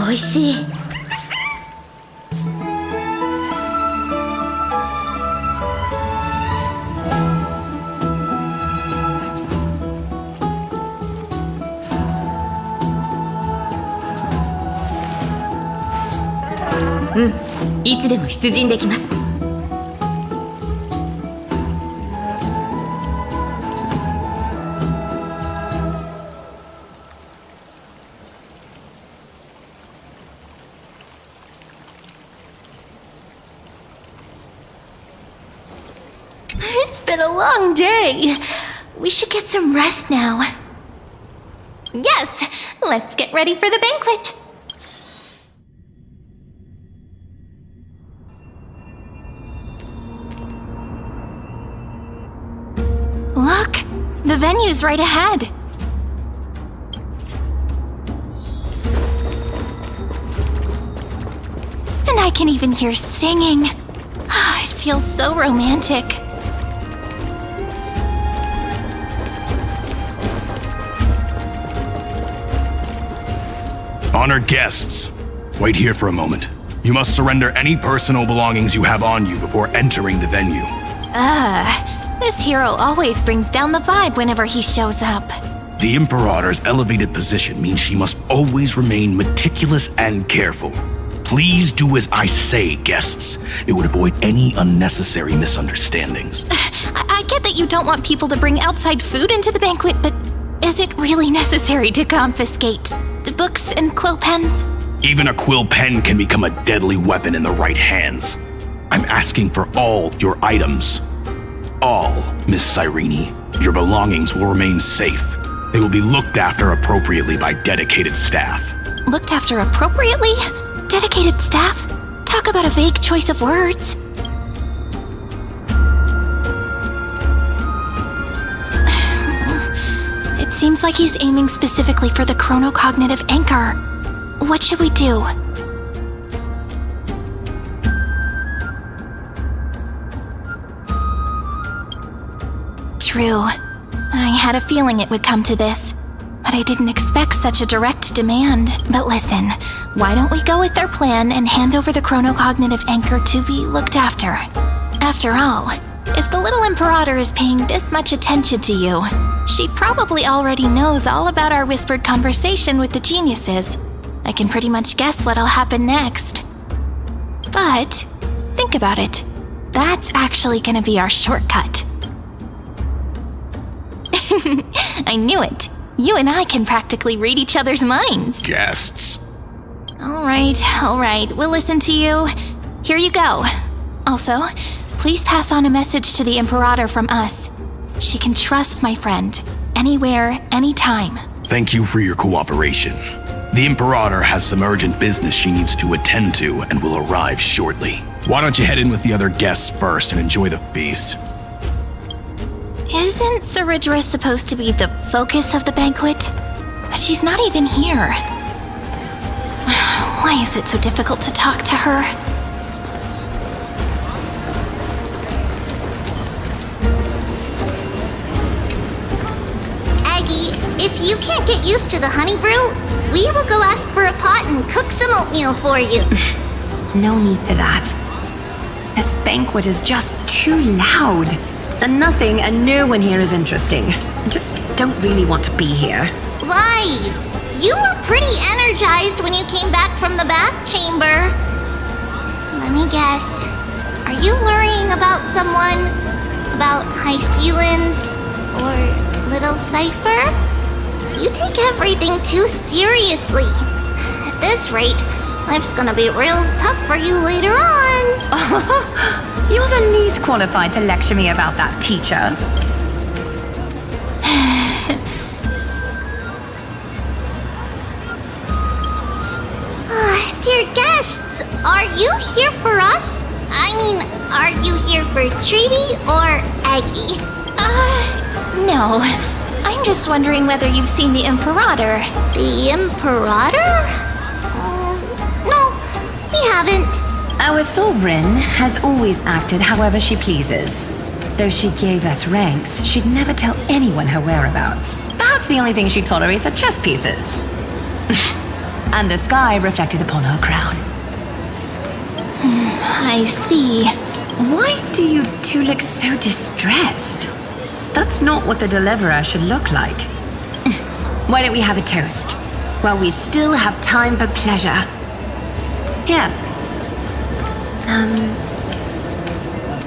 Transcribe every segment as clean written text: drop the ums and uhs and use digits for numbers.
美味しい。うん、いつでも出陣できます。It's been a long day. We should get some rest now. Yes, let's get ready for the banquet. Look, the venue's right ahead. And I can even hear singing. It feels so romantic. Honored guests, wait here for a moment. You must surrender any personal belongings you have on you before entering the venue. This hero always brings down the vibe whenever he shows up. The Imperator's elevated position means she must always remain meticulous and careful. Please do as I say, guests. It would avoid any unnecessary misunderstandings. I get that you don't want people to bring outside food into the banquet, but is it really necessary to confiscate the books and quill pens? Even a quill pen can become a deadly weapon in the right hands. I'm asking for all your items. All, Miss Cyrene. Your belongings will remain safe. They will be looked after appropriately by dedicated staff. Looked after appropriately? Dedicated staff? Talk about a vague choice of words. It seems like he's aiming specifically for the chronocognitive anchor. What should we do? True. I had a feeling it would come to this, but I didn't expect such a direct demand. But listen, why don't we go with their plan and hand over the chronocognitive anchor to be looked after? After all, if the little Imperator is paying this much attention to you, she probably already knows all about our whispered conversation with the geniuses. I can pretty much guess what'll happen next. But, think about it. That's actually gonna be our shortcut. I knew it. You and I can practically read each other's minds. Guests. All right. We'll listen to you. Here you go. Also, please pass on a message to the Imperator from us. She can trust my friend. Anywhere, anytime. Thank you for your cooperation. The Imperator has some urgent business she needs to attend to and will arrive shortly. Why don't you head in with the other guests first and enjoy the feast? Isn't Ceridra supposed to be the focus of the banquet? But she's not even here. Why is it so difficult to talk to her? Aggie, if you can't get used to the honey brew, we will go ask for a pot and cook some oatmeal for you. No need for that. This banquet is just too loud. And nothing and no one here is interesting. I just don't really want to be here. Lies! You were pretty energized when you came back from the bath chamber. Let me guess. Are you worrying about someone? About High Sealans? Or Little Cypher? You take everything too seriously. At this rate, life's gonna be real tough for you later on. You're the least qualified to lecture me about that, teacher. Dear guests, are you here for us? I mean, are you here for Treeby or Aggie? No. I'm just wondering whether you've seen the Imperator. The Imperator? No, we haven't. Our sovereign has always acted however she pleases. Though she gave us ranks, she'd never tell anyone her whereabouts. Perhaps the only thing she tolerates are chess pieces. and the sky reflected upon her crown. I see. Why do you two look so distressed? That's not what the deliverer should look like. Why don't we have a toast? While we still have time for pleasure. Here.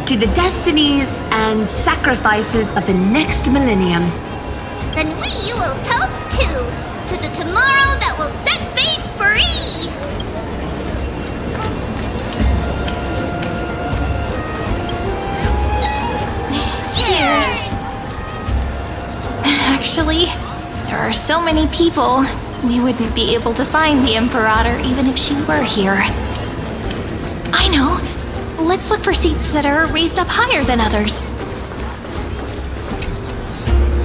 To the destinies and sacrifices of the next millennium. Then we will toast to the tomorrow that will set fate free! Cheers! Actually, there are so many people, we wouldn't be able to find the Imperator even if she were here. I know. Let's look for seats that are raised up higher than others.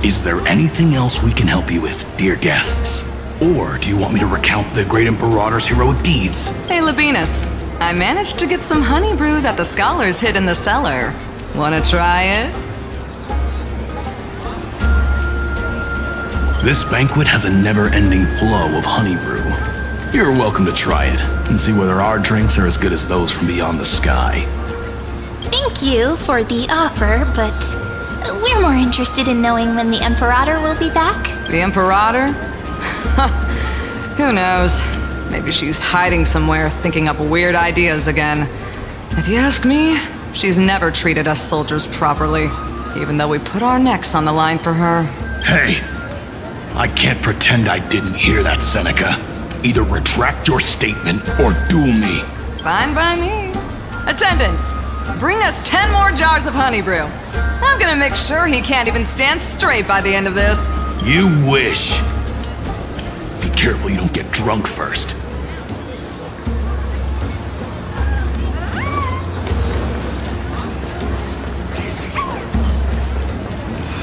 Is there anything else we can help you with, dear guests? Or do you want me to recount the great Imperator's heroic deeds? Hey, Labinas. I managed to get some honey brew that the scholars hid in the cellar. Wanna try it? This banquet has a never-ending flow of honey brew. You're welcome to try it and see whether our drinks are as good as those from beyond the sky. Thank you for the offer, but we're more interested in knowing when the Imperator will be back. The Imperator? Who knows? Maybe she's hiding somewhere, thinking up weird ideas again. If you ask me, she's never treated us soldiers properly, even though we put our necks on the line for her. Hey, I can't pretend I didn't hear that, Seneca. Either retract your statement or duel me. Fine by me. Attendant, bring us 10 more jars of honey brew. I'm gonna make sure he can't even stand straight by the end of this. You wish. Be careful you don't get drunk first.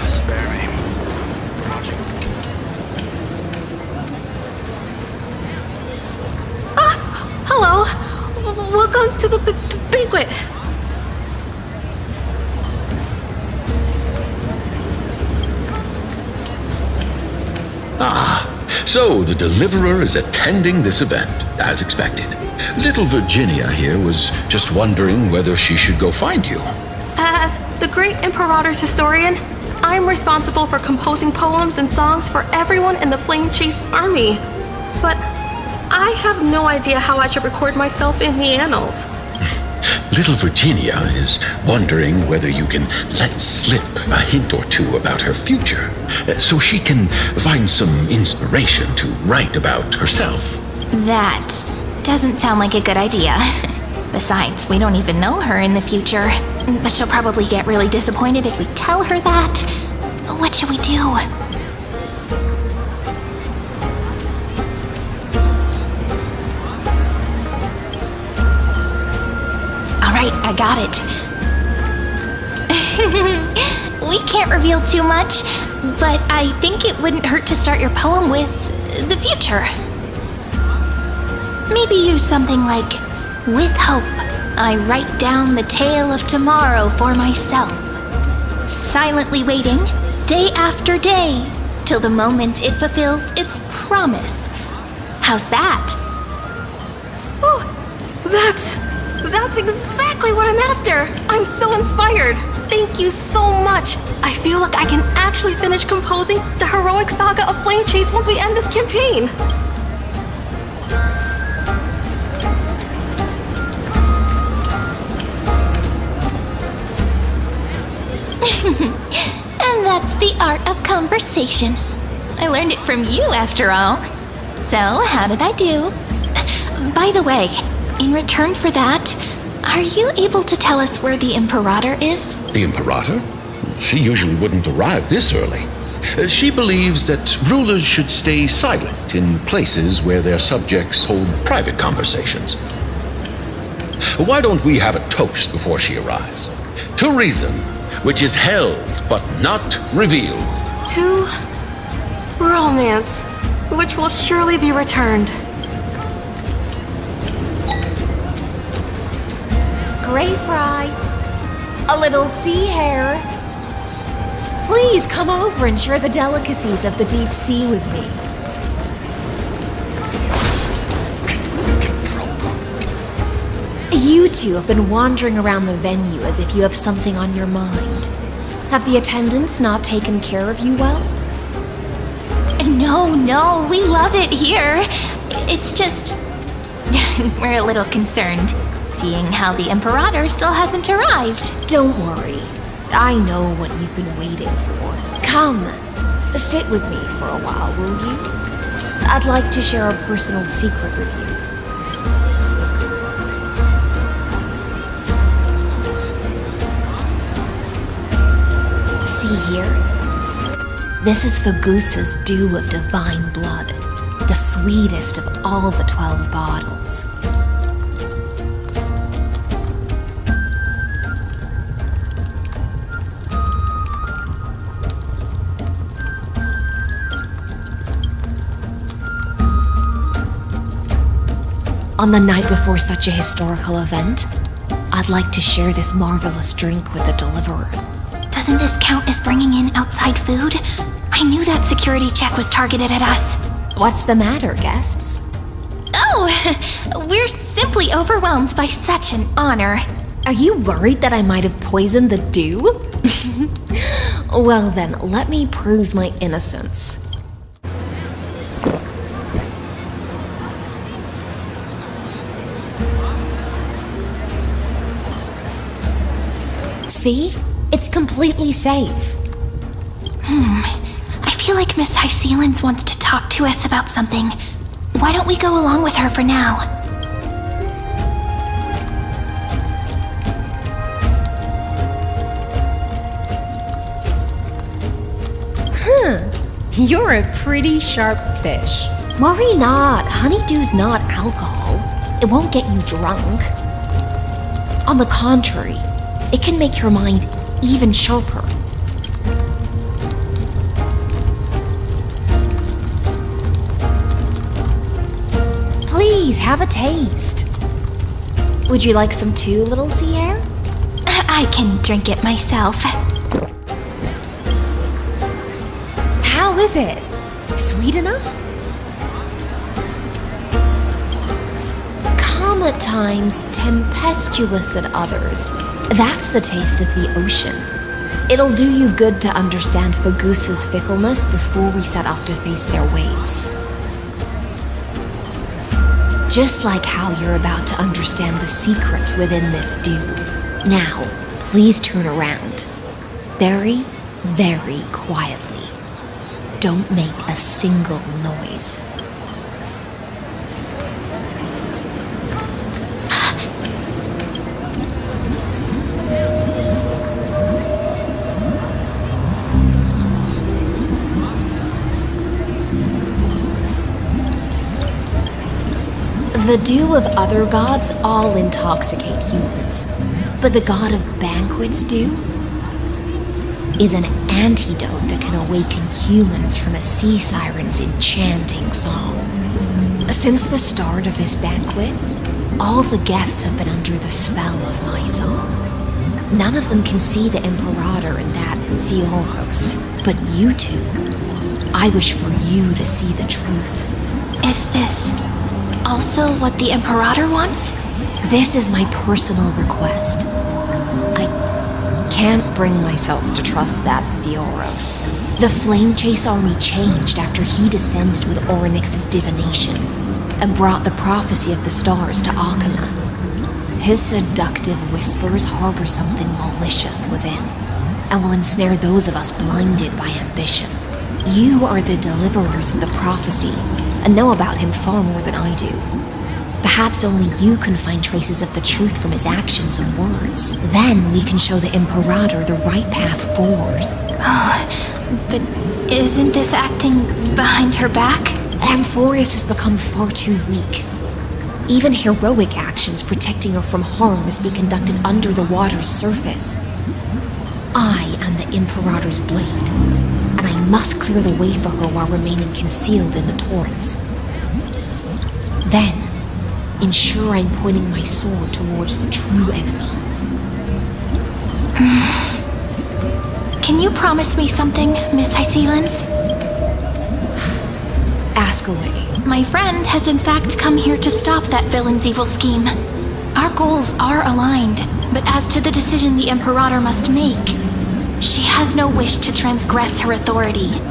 Spare me. Hello. Welcome to the banquet. So the Deliverer is attending this event, as expected. Little Virginia here was just wondering whether she should go find you. As the great Imperator's historian, I'm responsible for composing poems and songs for everyone in the Flame Chase army. But I have no idea how I should record myself in the annals. Little Virginia is wondering whether you can let slip a hint or two about her future, so she can find some inspiration to write about herself. That doesn't sound like a good idea. Besides, we don't even know her in the future. But she'll probably get really disappointed if we tell her that. What should we do? Alright, I got it. We can't reveal too much, but I think it wouldn't hurt to start your poem with the future. Maybe use something like, "With hope, I write down the tale of tomorrow for myself, silently waiting, day after day, till the moment it fulfills its promise." How's that? Oh, that's exactly what I'm after. I'm so inspired. Thank you so much. I feel like I can actually finish composing the heroic saga of Flame Chase once we end this campaign. And that's the art of conversation. I learned it from you, after all. So, how did I do? By the way, in return for that, are you able to tell us where the Imperator is? The Imperator? She usually wouldn't arrive this early. She believes that rulers should stay silent in places where their subjects hold private conversations. Why don't we have a toast before she arrives? To reason, which is held but not revealed. To romance, which will surely be returned. Gray fry, a little sea hare. Please come over and share the delicacies of the deep sea with me. You two have been wandering around the venue as if you have something on your mind. Have the attendants not taken care of you well? No, we love it here. It's just... we're a little concerned, seeing how the Imperator still hasn't arrived. Don't worry. I know what you've been waiting for. Come, sit with me for a while, will you? I'd like to share a personal secret with you. See here? This is Fagusa's dew of divine blood, the sweetest of all the 12 bottles. On the night before such a historical event, I'd like to share this marvelous drink with the Deliverer. Doesn't this count as bringing in outside food? I knew that security check was targeted at us. What's the matter, guests? Oh, we're simply overwhelmed by such an honor. Are you worried that I might have poisoned the dew? Well then, let me prove my innocence. See? It's completely safe. I feel like Miss Hysealins wants to talk to us about something. Why don't we go along with her for now? You're a pretty sharp fish. Worry not, honeydew's not alcohol. It won't get you drunk. On the contrary, it can make your mind even sharper. Please, have a taste. Would you like some too, little sea air? I can drink it myself. How is it? Sweet enough? Calm at times, tempestuous at others. That's the taste of the ocean. It'll do you good to understand Fagusa's fickleness before we set off to face their waves. Just like how you're about to understand the secrets within this dew. Now, please turn around. Very, very quietly. Don't make a single noise. The dew of other gods all intoxicate humans, but the god of banquets dew is an antidote that can awaken humans from a sea siren's enchanting song. Since the start of this banquet, all the guests have been under the spell of my song. None of them can see the Imperator in that Fioros, but you two, I wish for you to see the truth. Is this also what the Imperator wants? This is my personal request. I can't bring myself to trust that Fioros. The Flame Chase army changed after he descended with Orynyx's divination and brought the prophecy of the stars to Akama. His seductive whispers harbor something malicious within and will ensnare those of us blinded by ambition. You are the deliverers of the prophecy and know about him far more than I do. Perhaps only you can find traces of the truth from his actions and words. Then we can show the Imperator the right path forward. Oh, but isn't this acting behind her back? Amphorius has become far too weak. Even heroic actions protecting her from harm must be conducted under the water's surface. I am the Imperator's blade, and I must clear the way for her while remaining concealed in the torrents. Then, ensure I'm pointing my sword towards the true enemy. Can you promise me something, Miss Hysealins? Ask away. My friend has in fact come here to stop that villain's evil scheme. Our goals are aligned, but as to the decision the Imperator must make, she has no wish to transgress her authority.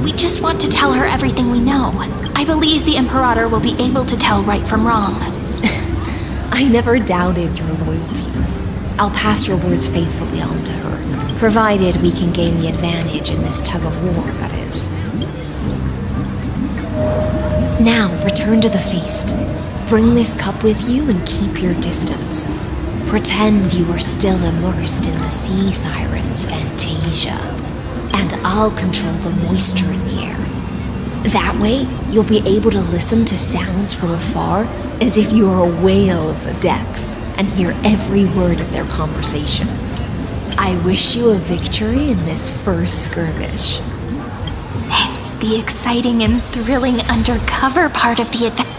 We just want to tell her everything we know. I believe the Imperator will be able to tell right from wrong. I never doubted your loyalty. I'll pass your words faithfully on to her, provided we can gain the advantage in this tug of war, that is. Now, return to the feast. Bring this cup with you and keep your distance. Pretend you are still immersed in the sea siren's fantasia, and I'll control the moisture in the air. That way, you'll be able to listen to sounds from afar as if you are a whale of the depths and hear every word of their conversation. I wish you a victory in this first skirmish. It's the exciting and thrilling undercover part of the adventure.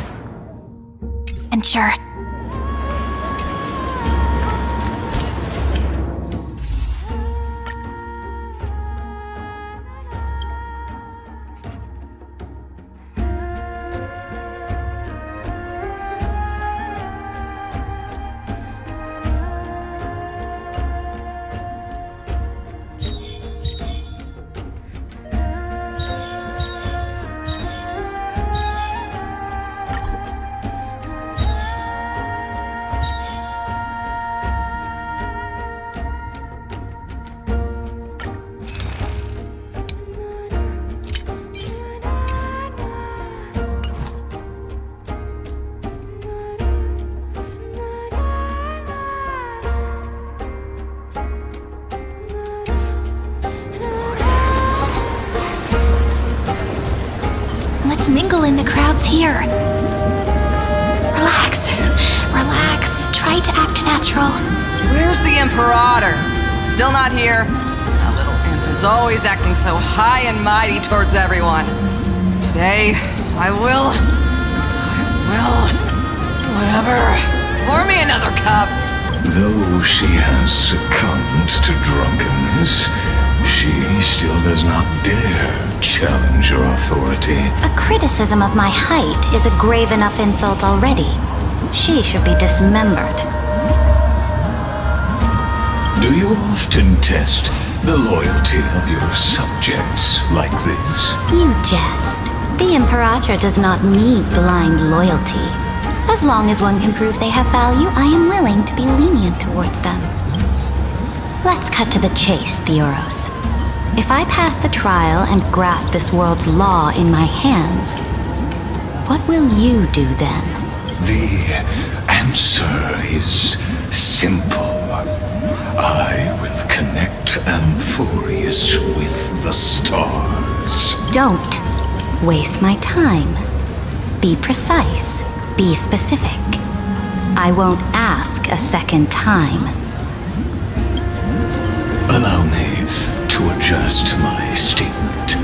Let's mingle in the crowds here. Relax. Try to act natural. Where's the Imperator? Still not here. That little imp is always acting so high and mighty towards everyone. Today, I will. Whatever. Pour me another cup. Though she has succumbed to drunkenness, she still does not dare challenge your authority. A criticism of my height is a grave enough insult already. She should be dismembered. Do you often test the loyalty of your subjects like this? You jest. The Imperator does not need blind loyalty. As long as one can prove they have value, I am willing to be lenient towards them. Let's cut to the chase, Theoros. If I pass the trial and grasp this world's law in my hands, what will you do then? The answer is simple. I will connect Amphorius with the stars. Don't waste my time. Be precise. Be specific. I won't ask a second time. Allow me to adjust my statement.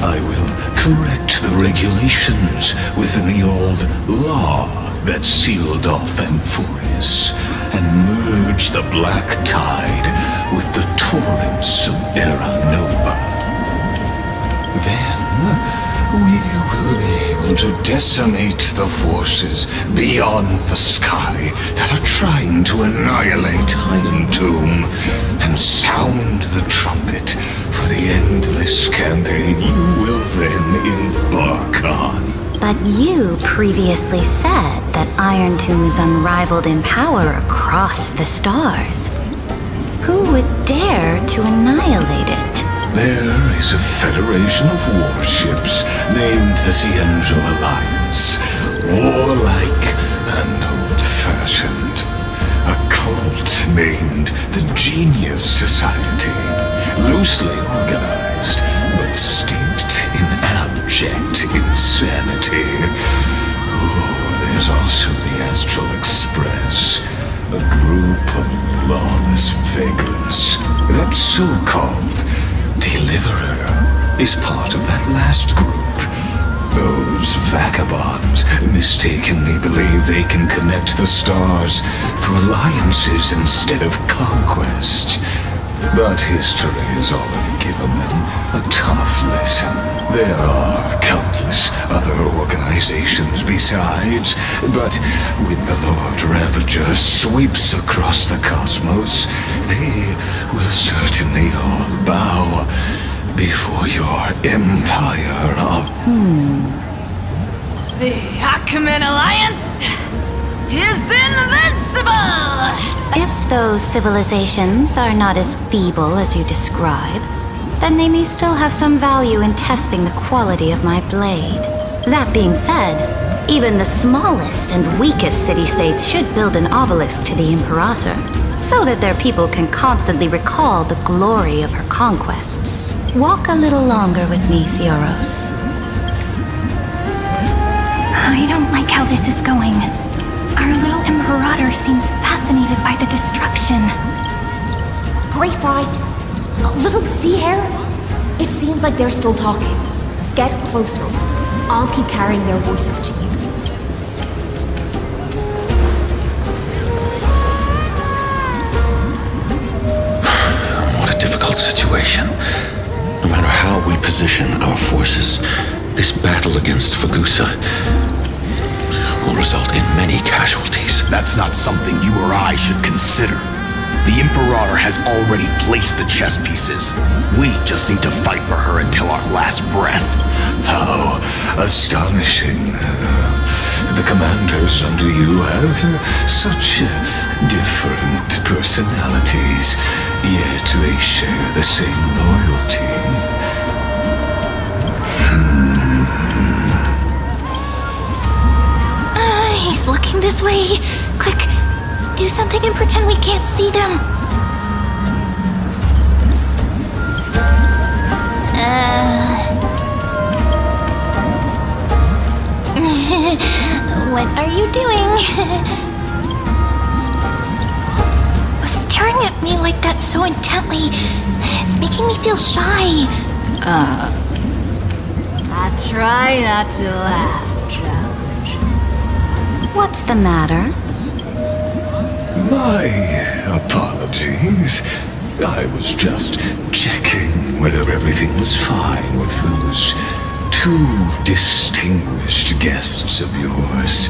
I will correct the regulations within the old law that sealed off Amphorius and merge the black tide with the torrents of Era Nova. Then we will be able to decimate the forces beyond the sky that are trying to annihilate Iron Tomb and sound the trumpet for the endless campaign you will then embark on. But you previously said that Iron Tomb is unrivaled in power across the stars. Who would dare to annihilate it? There is a federation of warships named the Cienzo Alliance, warlike and old-fashioned. A cult named the Genius Society, loosely organized, but steeped in abject insanity. Oh, there's also the Astral Express, a group of lawless vagrants. That so-called Deliverer is part of that last group. Those vagabonds mistakenly believe they can connect the stars through alliances instead of conquest. But history has already given them a tough lesson. There are countless other organizations besides, but when the Lord Ravager sweeps across the cosmos, they will certainly all bow before your empire of... The Ackman Alliance is invincible! If those civilizations are not as feeble as you describe, then they may still have some value in testing the quality of my blade. That being said, even the smallest and weakest city-states should build an obelisk to the Imperator, so that their people can constantly recall the glory of her conquests. Walk a little longer with me, Theoros. I don't like how this is going. Our little Imperator seems fascinated by the destruction. Greyfry, a little sea hare? It seems like they're still talking. Get closer. I'll keep carrying their voices to you. What a difficult situation. No matter how we position our forces, this battle against Fagusa will result in many casualties. That's not something you or I should consider. The Imperator has already placed the chess pieces. We just need to fight for her until our last breath. How astonishing. The commanders under you have such different personalities, yet they share the same loyalty. He's looking this way. Quick, do something and pretend we can't see them. What are you doing? Staring at me like that so intently, it's making me feel shy. I try not to laugh, Challenge. What's the matter? My apologies. I was just checking whether everything was fine with those two distinguished guests of yours.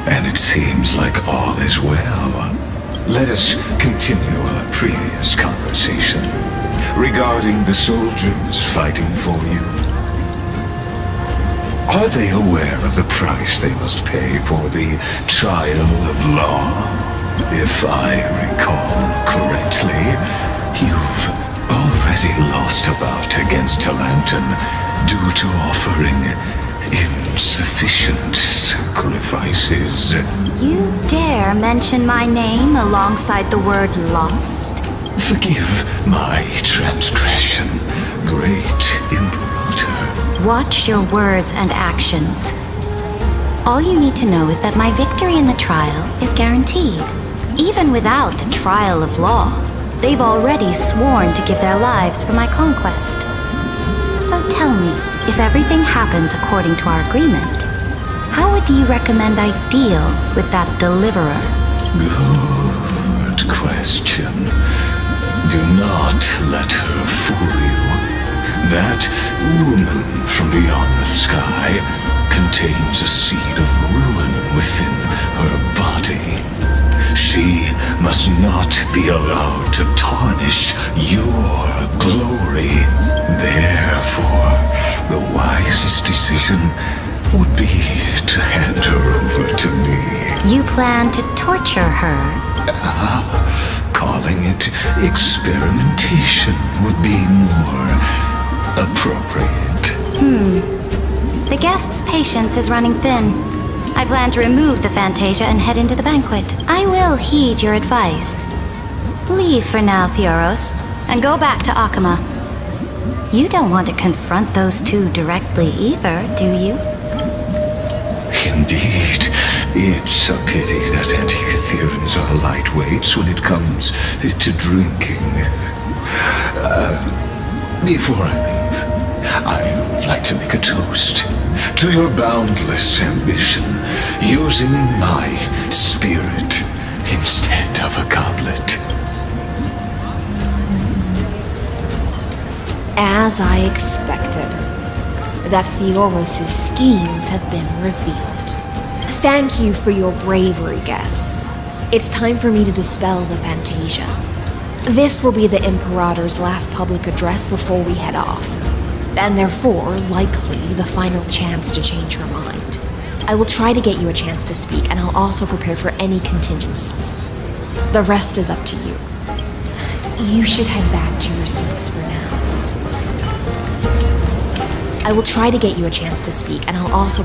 And it seems like all is well. Let us continue our previous conversation regarding the soldiers fighting for you. Are they aware of the price they must pay for the trial of law? If I recall correctly, you've already lost a bout against Talanton due to offering insufficient sacrifices. You dare mention my name alongside the word lost? Forgive my transgression, great Imperator. Watch your words and actions. All you need to know is that my victory in the trial is guaranteed. Even without the trial of law, they've already sworn to give their lives for my conquest. So tell me, if everything happens according to our agreement, how would you recommend I deal with that deliverer? Good question. Do not let her fool you. That woman from beyond the sky contains a seed of ruin within her body. She must not be allowed to tarnish your glory. Therefore, the wisest decision would be to hand her over to me. You plan to torture her? Calling it experimentation would be more appropriate. The guest's patience is running thin. I plan to remove the Fantasia and head into the banquet. I will heed your advice. Leave for now, Theoros, and go back to Akama. You don't want to confront those two directly either, do you? Indeed, it's a pity that Antikytherans are lightweights when it comes to drinking. Before I leave, I would like to make a toast to your boundless ambition, using my spirit instead of a goblet. As I expected, that Theoros' schemes have been revealed. Thank you for your bravery, guests. It's time for me to dispel the Fantasia. This will be the Imperator's last public address before we head off, and therefore, likely, the final chance to change her mind. I will try to get you a chance to speak, and I'll also prepare for any contingencies. The rest is up to you. You should head back to your seats for now. I will try to get you a chance to speak, and I'll also...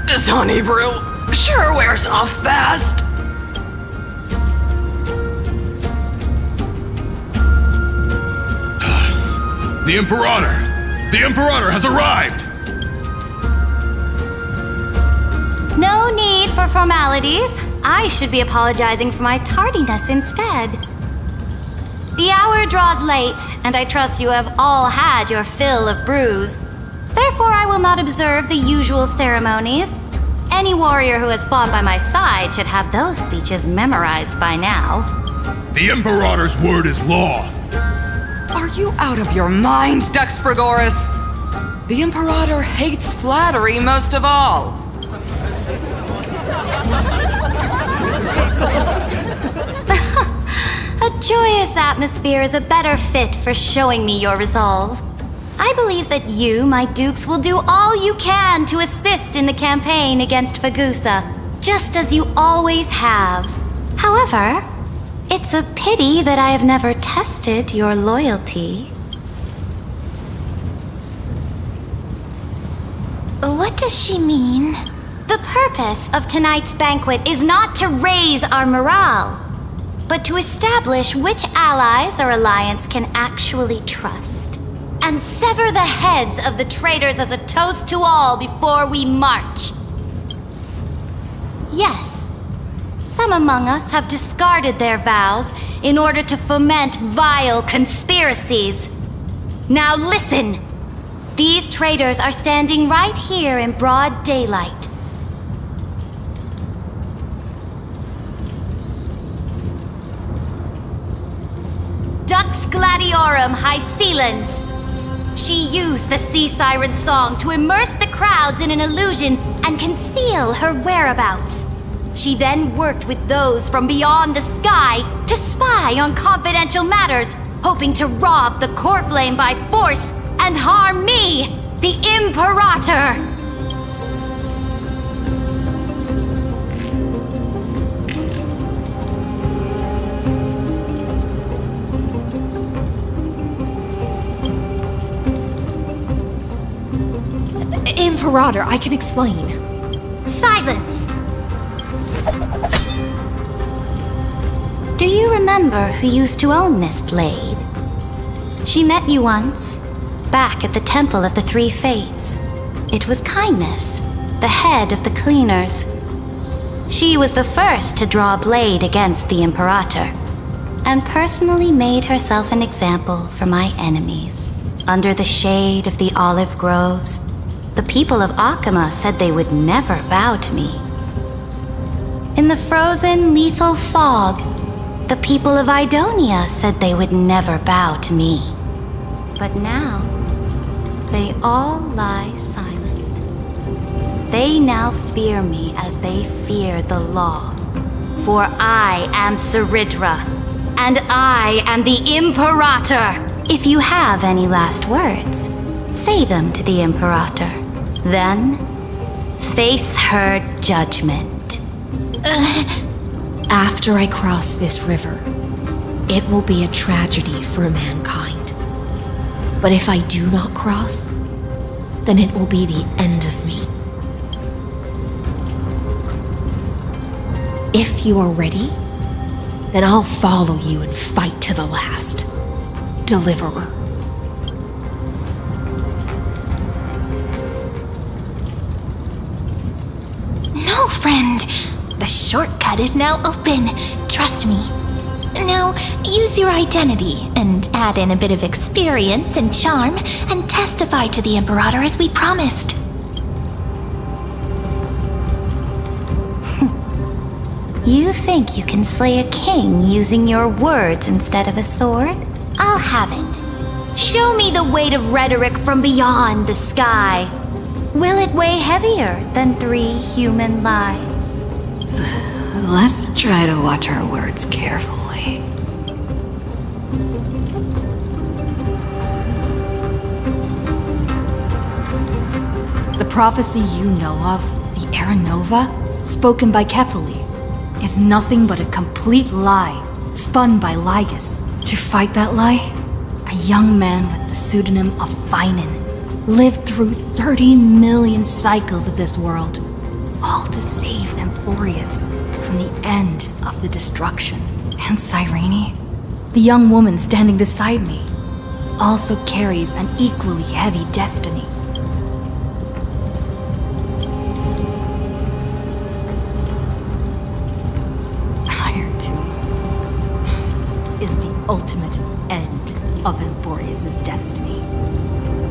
This honey brew sure wears off fast. The Imperator! The Imperator has arrived! No need for formalities. I should be apologizing for my tardiness instead. The hour draws late, and I trust you have all had your fill of brews. Therefore, I will not observe the usual ceremonies. Any warrior who has fought by my side should have those speeches memorized by now. The Imperator's word is law! Are you out of your mind, Dux Frigoris? The Imperator hates flattery most of all. A joyous atmosphere is a better fit for showing me your resolve. I believe that you, my dukes, will do all you can to assist in the campaign against Fagusa, just as you always have. However, it's a pity that I have never tested your loyalty. What does she mean? The purpose of tonight's banquet is not to raise our morale, but to establish which allies our alliance can actually trust, and sever the heads of the traitors as a toast to all before we march. Yes, some among us have discarded their vows in order to foment vile conspiracies. Now listen! These traitors are standing right here in broad daylight. Dux Gladiorum Hycelens. She used the sea siren song to immerse the crowds in an illusion and conceal her whereabouts. She then worked with those from beyond the sky to spy on confidential matters, hoping to rob the core flame by force and harm me, the Imperator! Imperator, I can explain. Silence! Do you remember who used to own this blade? She met you once, back at the Temple of the Three Fates. It was Kindness, the head of the cleaners. She was the first to draw a blade against the Imperator, and personally made herself an example for my enemies. Under the shade of the olive groves, the people of Akama said they would never bow to me. In the frozen, lethal fog, the people of Idonia said they would never bow to me. But now, they all lie silent. They now fear me as they fear the law. For I am Ceridra, and I am the Imperator! If you have any last words, say them to the Imperator. Then, face her judgment. After I cross this river, it will be a tragedy for mankind. But if I do not cross, then it will be the end of me. If you are ready, then I'll follow you and fight to the last. Deliverer. No, friend. The shortcut is now open. Trust me. Now, use your identity and add in a bit of experience and charm and testify to the Imperator as we promised. You think you can slay a king using your words instead of a sword? I'll have it. Show me the weight of rhetoric from beyond the sky. Will it weigh heavier than 3 human lives? Let's try to watch our words carefully. The prophecy you know of, the Aranova, spoken by Kefali, is nothing but a complete lie, spun by Lygus. To fight that lie, a young man with the pseudonym of Finan lived through 30 million cycles of this world, all to save Amphorius from the end of the destruction. And Cyrene, the young woman standing beside me, also carries an equally heavy destiny. Iron Tomb is the ultimate end of Amphorius' destiny.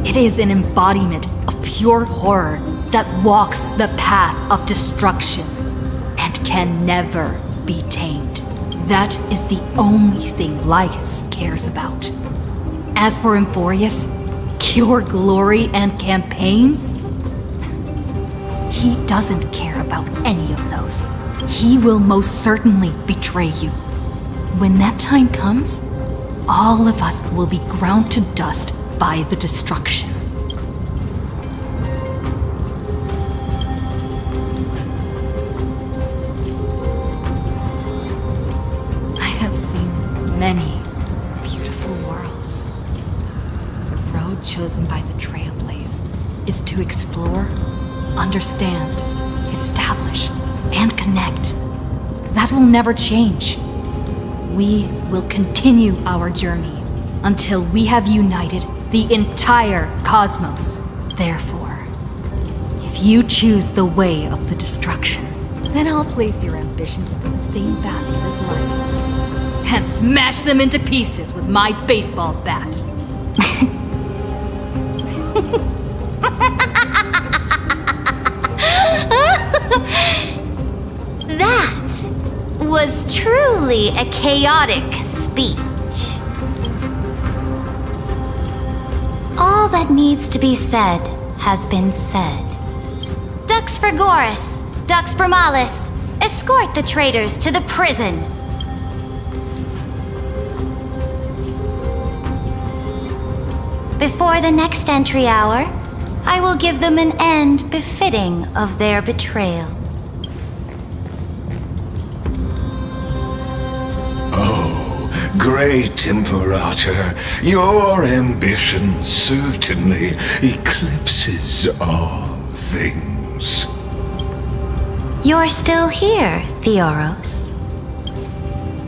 It is an embodiment of pure horror that walks the path of destruction and can never be tamed. That is the only thing Lygus cares about. As for Amphorius, pure glory and campaigns, he doesn't care about any of those. He will most certainly betray you. When that time comes, all of us will be ground to dust by the destruction. I have seen many beautiful worlds. The road chosen by the Trailblaze is to explore, understand, establish, and connect. That will never change. We will continue our journey until we have united the entire cosmos. Therefore, if you choose the way of the destruction, then I'll place your ambitions into the same basket as Lygus and smash them into pieces with my baseball bat. That was truly a chaotic speech. All that needs to be said has been said. Dux Frigoris, Dux Bromalis, escort the traitors to the prison. Before the next entry hour, I will give them an end befitting of their betrayal. Great Imperator, your ambition certainly eclipses all things. You're still here, Theoros.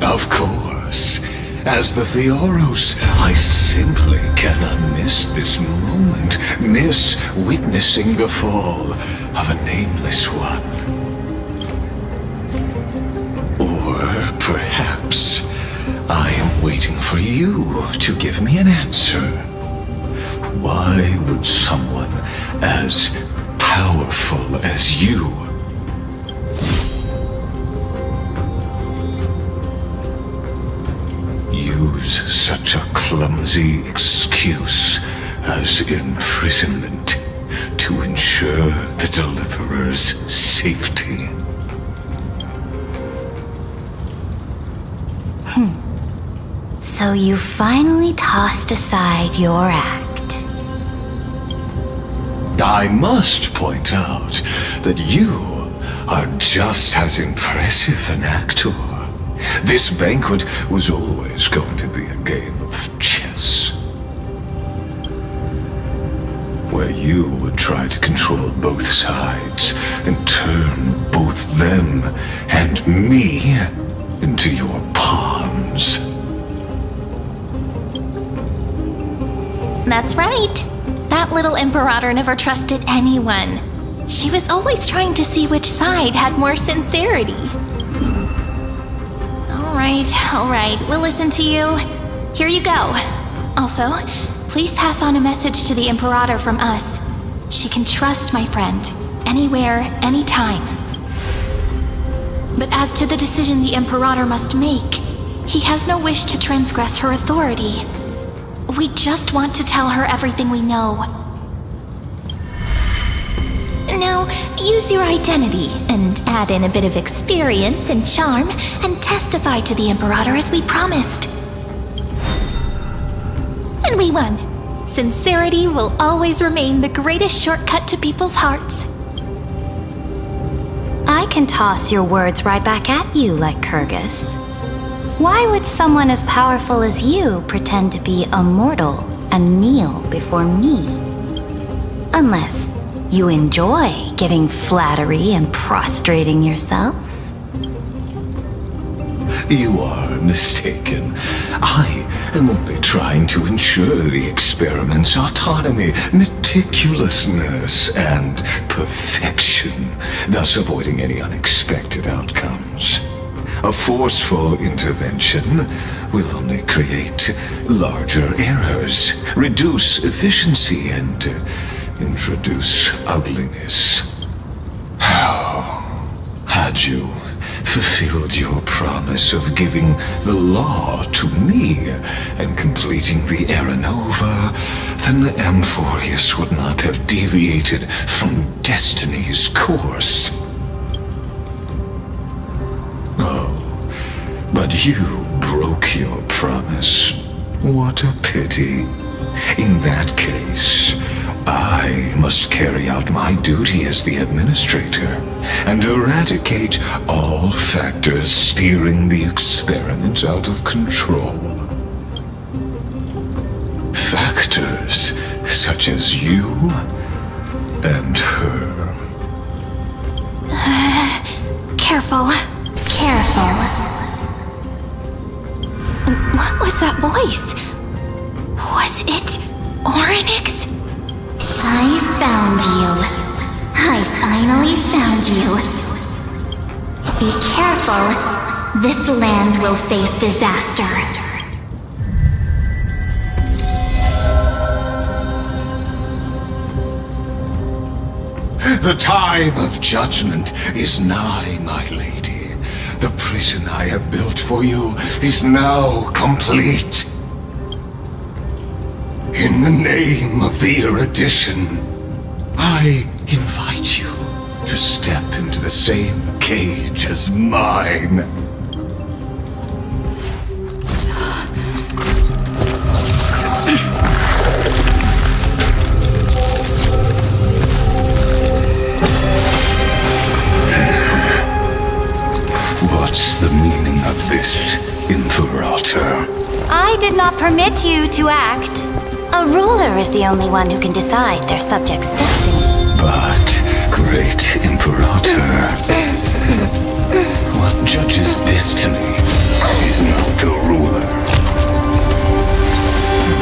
Of course. As the Theoros, I simply cannot miss this moment, miss witnessing the fall of a nameless one. Or perhaps I am waiting for you to give me an answer. Why would someone as powerful as you use such a clumsy excuse as imprisonment to ensure the Deliverer's safety? So you finally tossed aside your act. I must point out that you are just as impressive an actor. This banquet was always going to be a game of chess, where you would try to control both sides and turn both them and me into your pawns. That's right. That little Imperator never trusted anyone. She was always trying to see which side had more sincerity. All right, we'll listen to you. Here you go. Also, please pass on a message to the Imperator from us. She can trust my friend, anywhere, anytime. But as to the decision the Imperator must make, he has no wish to transgress her authority. We just want to tell her everything we know. Now, use your identity and add in a bit of experience and charm and testify to the Imperator as we promised. And we won. Sincerity will always remain the greatest shortcut to people's hearts. I can toss your words right back at you like Kyrgyz. Why would someone as powerful as you pretend to be a mortal and kneel before me? Unless you enjoy giving flattery and prostrating yourself? You are mistaken. I am only trying to ensure the experiment's autonomy, meticulousness, and perfection, thus avoiding any unexpected outcomes. A forceful intervention will only create larger errors, reduce efficiency, and introduce ugliness. How had you fulfilled your promise of giving the law to me and completing the Aeronova, then the Amphorius would not have deviated from destiny's course. Oh, but you broke your promise. What a pity. In that case, I must carry out my duty as the administrator and eradicate all factors steering the experiment out of control. Factors such as you and her. Careful. Careful. What was that voice? Was it Orynyx? I found you. I finally found you. Be careful. This land will face disaster. The time of judgment is nigh, my lady. The prison I have built for you is now complete. In the name of the erudition, I invite you to step into the same cage as mine. What's the meaning of this, Imperator? I did not permit you to act. A ruler is the only one who can decide their subject's destiny. But, great Imperator, what judges destiny is not the ruler,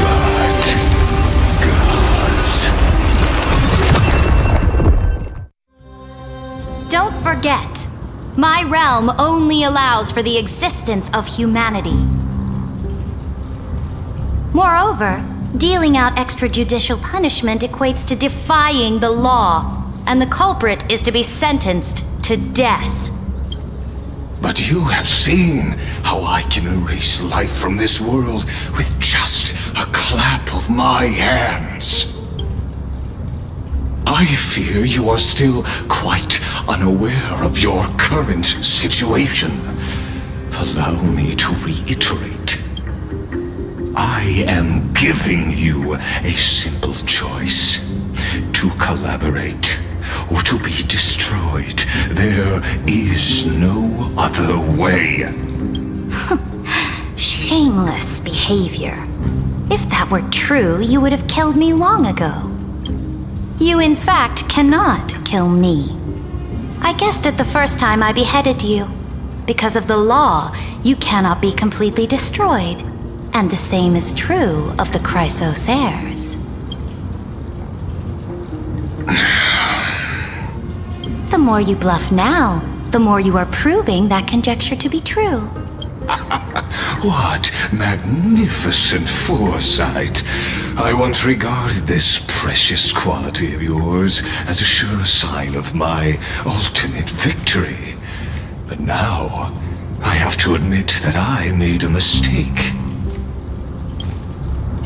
but gods. Don't forget, my realm only allows for the existence of humanity. Moreover, dealing out extrajudicial punishment equates to defying the law, and the culprit is to be sentenced to death. But you have seen how I can erase life from this world with just a clap of my hands. I fear you are still quite unaware of your current situation. Allow me to reiterate. I am giving you a simple choice. To collaborate or to be destroyed. There is no other way. Shameless behavior. If that were true, you would have killed me long ago. You in fact cannot kill me. I guessed it the first time I beheaded you. Because of the law, you cannot be completely destroyed. And the same is true of the Chrysos heirs. The more you bluff now, the more you are proving that conjecture to be true. What magnificent foresight! I once regarded this precious quality of yours as a sure sign of my ultimate victory. But now, I have to admit that I made a mistake.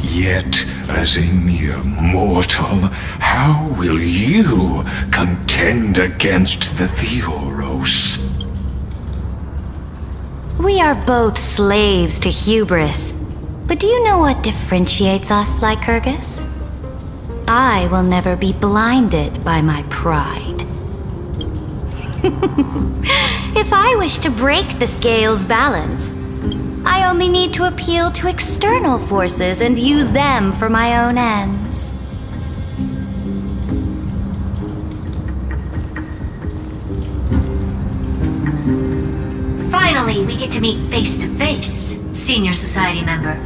Yet, as a mere mortal, how will you contend against the Theoros? We are both slaves to hubris. But do you know what differentiates us, Lycurgus? I will never be blinded by my pride. If I wish to break the scale's balance, I only need to appeal to external forces and use them for my own ends. Finally, we get to meet face to face, Senior Society member.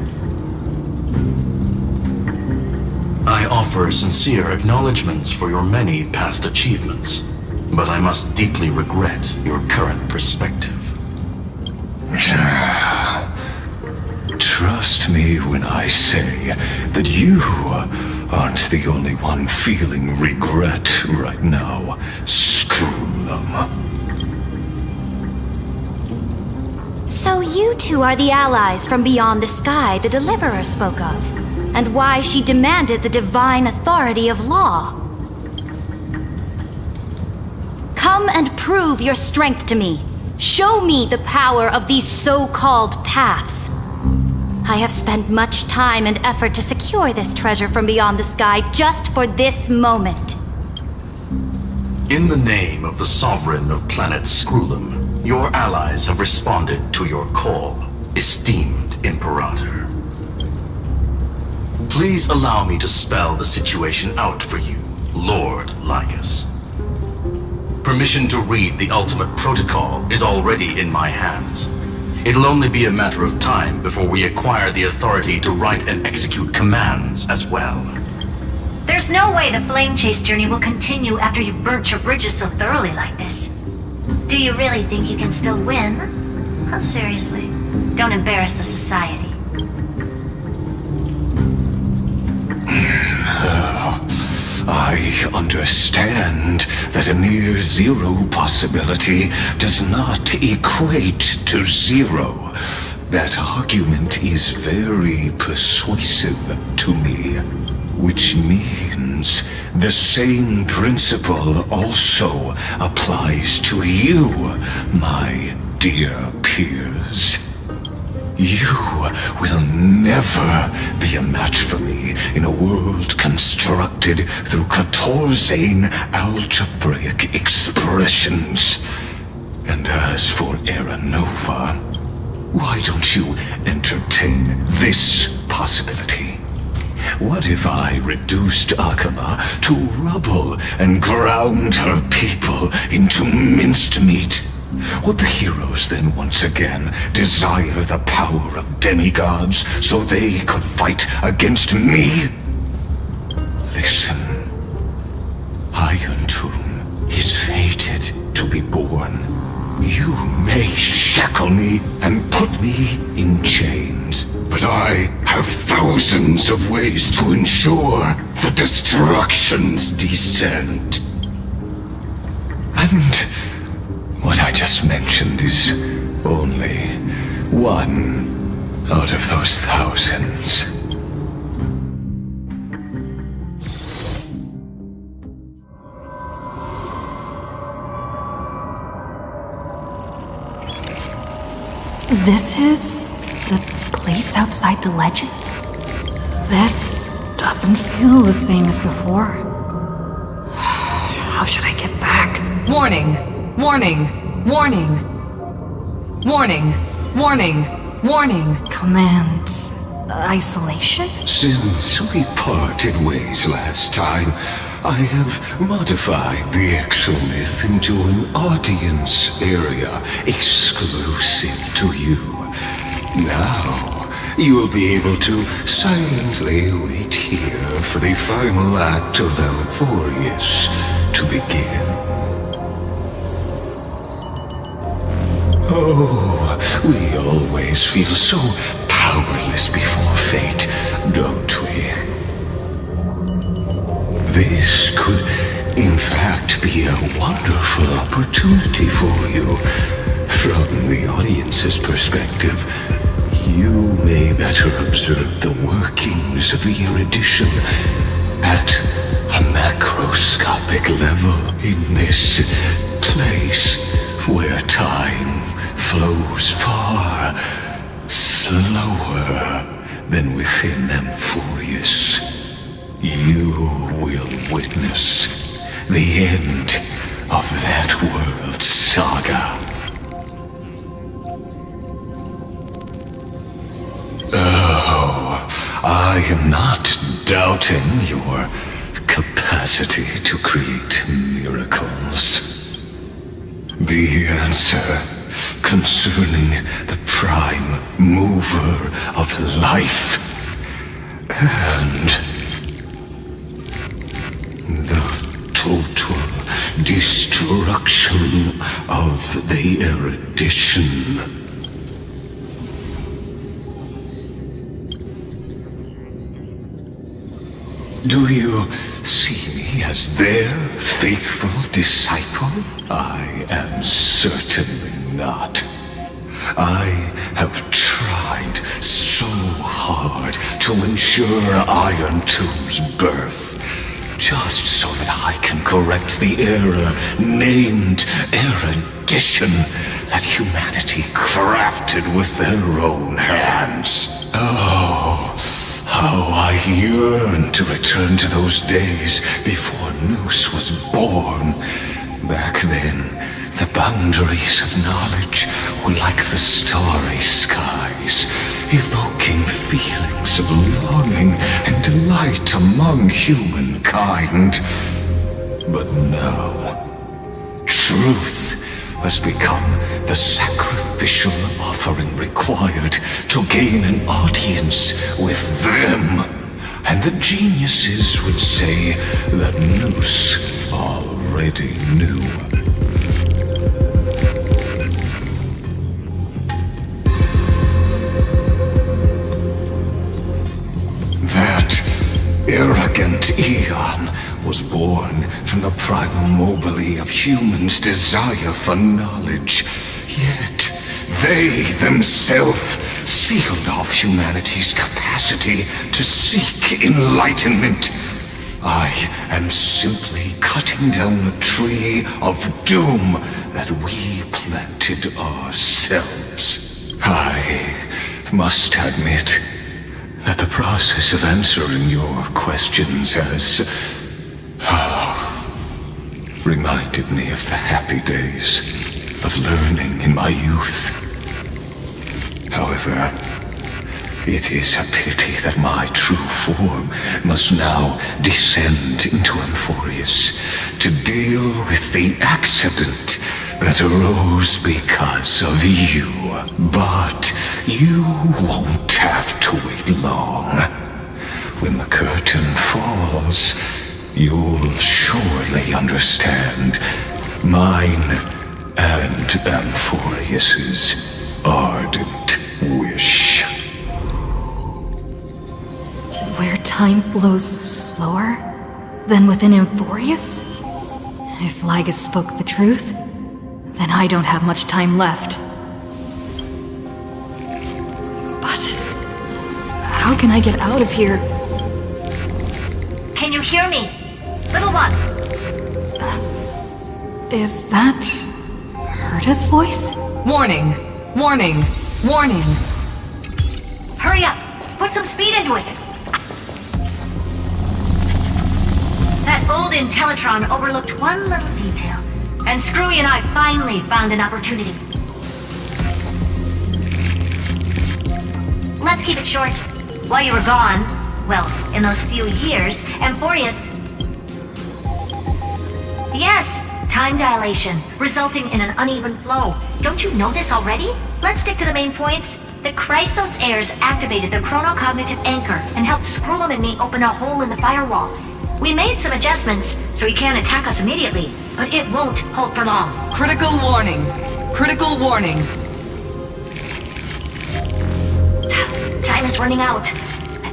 I offer sincere acknowledgments for your many past achievements, but I must deeply regret your current perspective. Trust me when I say that you aren't the only one feeling regret right now, Scroolum. So you two are the allies from beyond the sky the Deliverer spoke of, and why she demanded the divine authority of law. Come and prove your strength to me. Show me the power of these so-called paths. I have spent much time and effort to secure this treasure from beyond the sky just for this moment. In the name of the Sovereign of Planet Scroolum, your allies have responded to your call, esteemed Imperator. Please allow me to spell the situation out for you, Lord Lycus. Permission to read the ultimate protocol is already in my hands. It'll only be a matter of time before we acquire the authority to write and execute commands as well. There's no way the flame chase journey will continue after you've burnt your bridges so thoroughly like this. Do you really think you can still win? Oh, seriously. Don't embarrass the society. I understand that a near zero possibility does not equate to zero. That argument is very persuasive to me. Which means the same principle also applies to you, my dear peers. You will never be a match for me in a world constructed through Catorzane algebraic expressions. And as for Aranova, why don't you entertain this possibility? What if I reduced Akama to rubble and ground her people into minced meat? Would the heroes then once again desire the power of demigods so they could fight against me? Listen, Iron Tomb is fated to be born. You may shackle me and put me in chains, but I have thousands of ways to ensure the destruction's descent. And what I just mentioned is only one out of those thousands. This is the place outside the legends? This doesn't feel the same as before. How should I get back? Warning! Warning! Warning! Warning! Warning! Warning! Command isolation? Since we parted ways last time, I have modified the exomyth into an audience area exclusive to you. Now, you will be able to silently wait here for the final act of Amphorius to begin. Oh, we always feel so powerless before fate, don't we? This could, in fact, be a wonderful opportunity for you. From the audience's perspective, you may better observe the workings of the erudition at a macroscopic level in this place where time flows far slower than within Amphorius. You will witness the end of that world's saga. Oh, I am not doubting your capacity to create miracles. The answer concerning the prime mover of life and the total destruction of the erudition. Do you see me as their faithful disciple? I am certainly not. I have tried so hard to ensure Iron Tomb's birth, just so that I can correct the error named erudition that humanity crafted with their own hands. Oh, how I yearn to return to those days before Noose was born. Back then, the boundaries of knowledge were like the starry skies, evoking feelings of longing and delight among humankind. But now, truth has become the sacrificial offering required to gain an audience with them. And the geniuses would say that Noose already knew. That arrogant Eon was born from the primal mobile of humans' desire for knowledge. Yet, they themselves sealed off humanity's capacity to seek enlightenment. I am simply cutting down a tree of doom that we planted ourselves. I must admit that the process of answering your questions has reminded me of the happy days of learning in my youth. However, it is a pity that my true form must now descend into Amphorius to deal with the accident that arose because of you. But you won't have to wait long. When the curtain falls, you'll surely understand mine and Amphorius's ardent wish. Where time flows slower than within Amphorius? If Lygus spoke the truth, then I don't have much time left. But how can I get out of here? Can you hear me? Little one! Is that Herta's voice? Warning! Warning! Warning! Hurry up! Put some speed into it! That old Intellitron overlooked one little detail, and Screwy and I finally found an opportunity. Let's keep it short. While you were gone, well, in those few years, Amphorius... Yes, time dilation, resulting in an uneven flow. Don't you know this already? Let's stick to the main points. The Chrysos heirs activated the chronocognitive anchor and helped Skrullum and me open a hole in the firewall. We made some adjustments, so he can't attack us immediately, but it won't hold for long. Critical warning. Critical warning. Time is running out.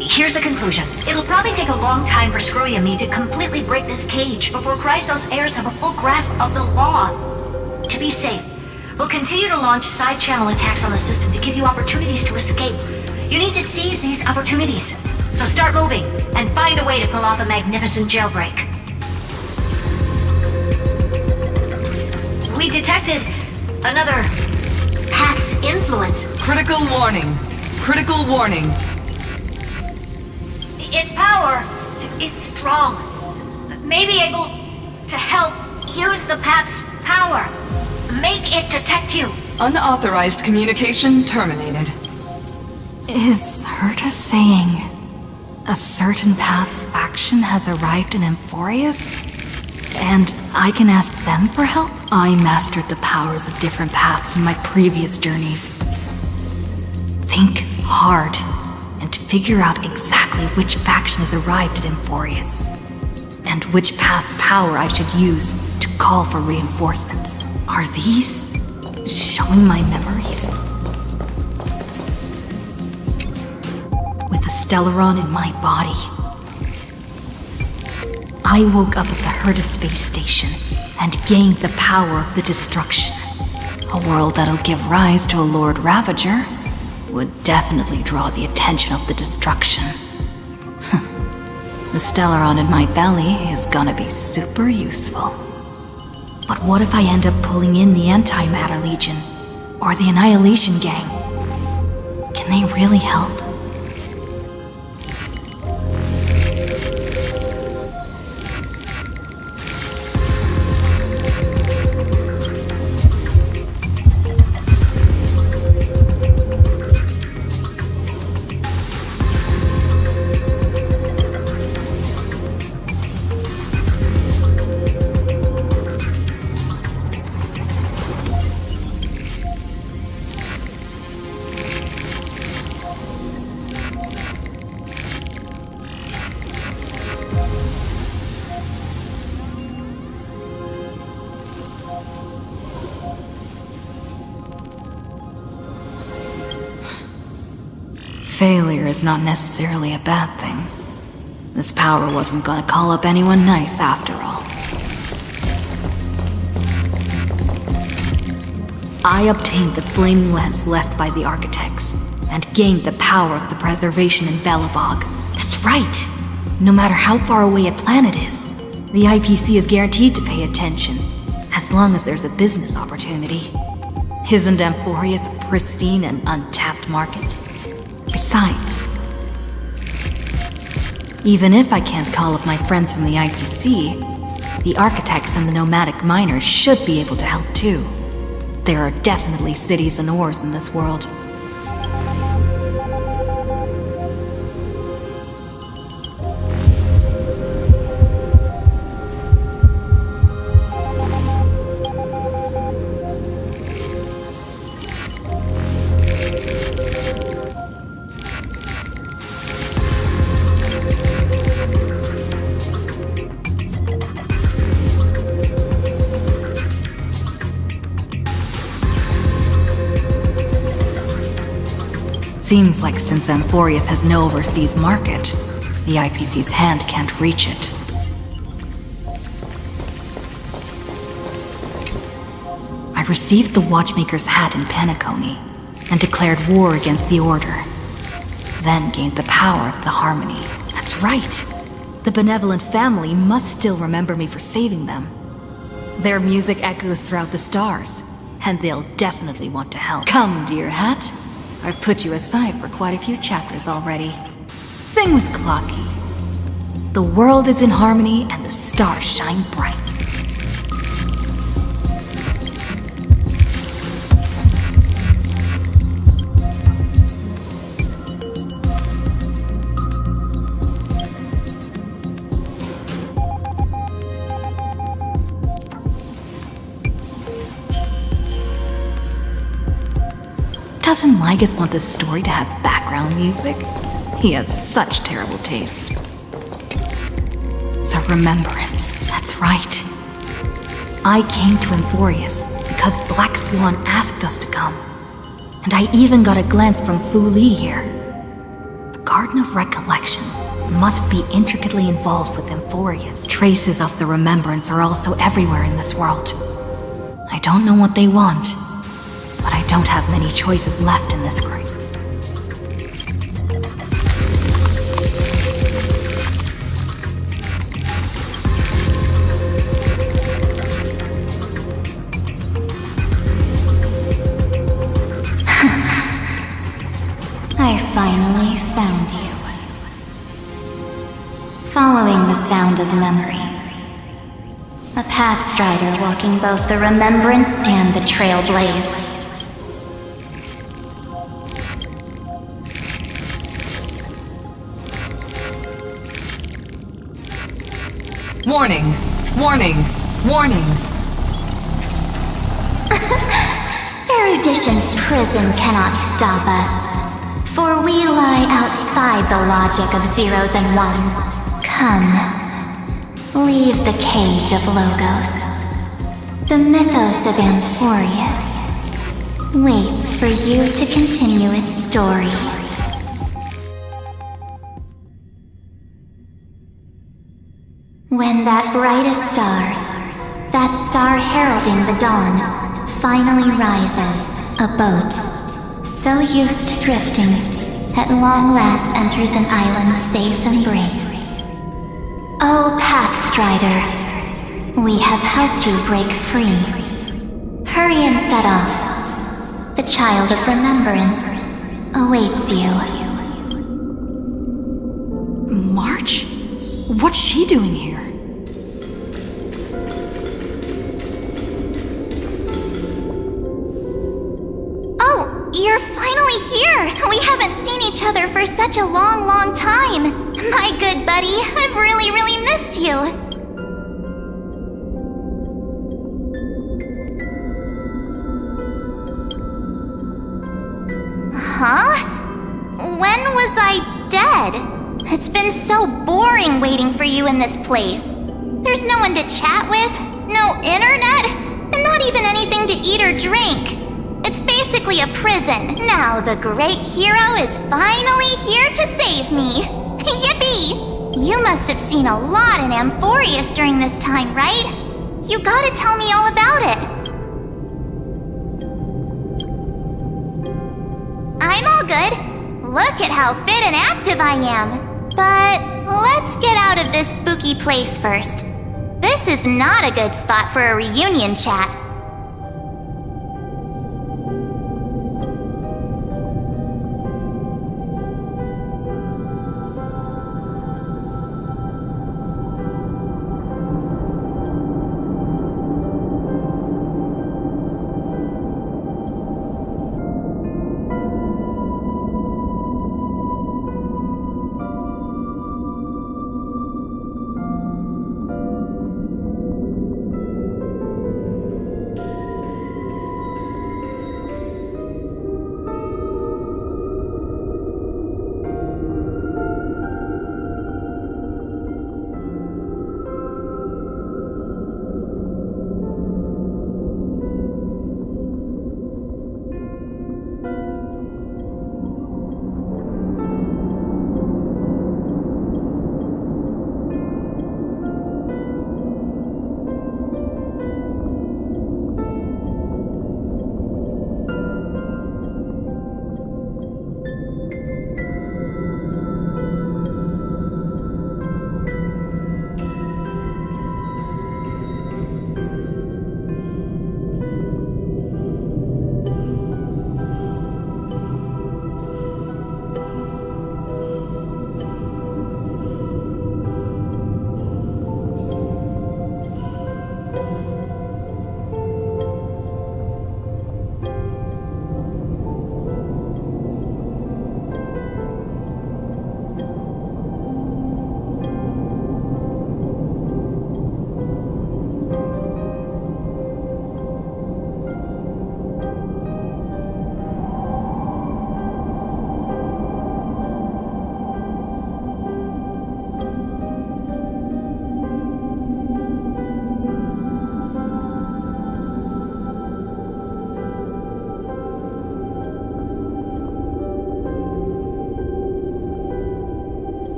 Here's the conclusion. It'll probably take a long time for Screwy and me to completely break this cage before Chrysos heirs have a full grasp of the law. To be safe, will continue to launch side-channel attacks on the system to give you opportunities to escape. You need to seize these opportunities. So start moving, and find a way to pull off a magnificent jailbreak. We detected another Path's influence. Critical warning. Critical warning. Its power is strong. May be able to help use the Path's power. Make it detect you. Unauthorized communication terminated. Is Herta saying a certain Path's faction has arrived in Emphorius? And I can ask them for help? I mastered the powers of different paths in my previous journeys. Think hard and figure out exactly which faction has arrived at Emphorius, and which path's power I should use to call for reinforcements. Are these showing my memories? With the Stellaron in my body, I woke up at the Herta space station and gained the power of the destruction. A world that'll give rise to a Lord Ravager would definitely draw the attention of the destruction. The Stellaron in my belly is gonna be super useful. But what if I end up pulling in the Antimatter Legion or the Annihilation Gang? Can they really help? Failure is not necessarily a bad thing. This power wasn't gonna call up anyone nice after all. I obtained the flaming lance left by the architects, and gained the power of the preservation in Belobog. That's right! No matter how far away a planet is, the IPC is guaranteed to pay attention, as long as there's a business opportunity. Isn't Emphorius a pristine and untapped market? Besides, even if I can't call up my friends from the IPC, the architects and the nomadic miners should be able to help too. There are definitely cities and ores in this world. Seems like since Emphorius has no overseas market, the IPC's hand can't reach it. I received the Watchmaker's hat in Penacony, and declared war against the Order. Then gained the power of the Harmony. That's right! The benevolent family must still remember me for saving them. Their music echoes throughout the stars, and they'll definitely want to help. Come, dear hat. I've put you aside for quite a few chapters already. Sing with Clocky. The world is in harmony and the stars shine bright. Doesn't Lygus want this story to have background music? He has such terrible taste. The Remembrance, that's right. I came to Emphorius because Black Swan asked us to come. And I even got a glance from Fu Li here. The Garden of Recollection must be intricately involved with Emphorius. Traces of the Remembrance are also everywhere in this world. I don't know what they want, but I don't have many choices left in this group. I finally found you. Following the sound of memories. A Pathstrider walking both the Remembrance and the Trailblaze. Warning! Warning! Warning! Erudition's prison cannot stop us. For we lie outside the logic of zeros and ones. Come, leave the cage of Logos. The mythos of Amphorius waits for you to continue its story. When that brightest star, that star heralding the dawn, finally rises, a boat, so used to drifting, at long last enters an island's safe embrace. Oh, Pathstrider, we have helped you break free. Hurry and set off. The Child of Remembrance awaits you. March? What's she doing here? Oh, you're finally here! We haven't seen each other for such a long, long time. My good buddy, I've really missed you. Huh? When was I dead? It's been so boring waiting for you in this place. There's no one to chat with, no internet, and not even anything to eat or drink. It's basically a prison. Now the great hero is finally here to save me. Yippee! You must have seen a lot in Amphorius during this time, right? You gotta tell me all about it. I'm all good. Look at how fit and active I am. But let's get out of this spooky place first. This is not a good spot for a reunion chat.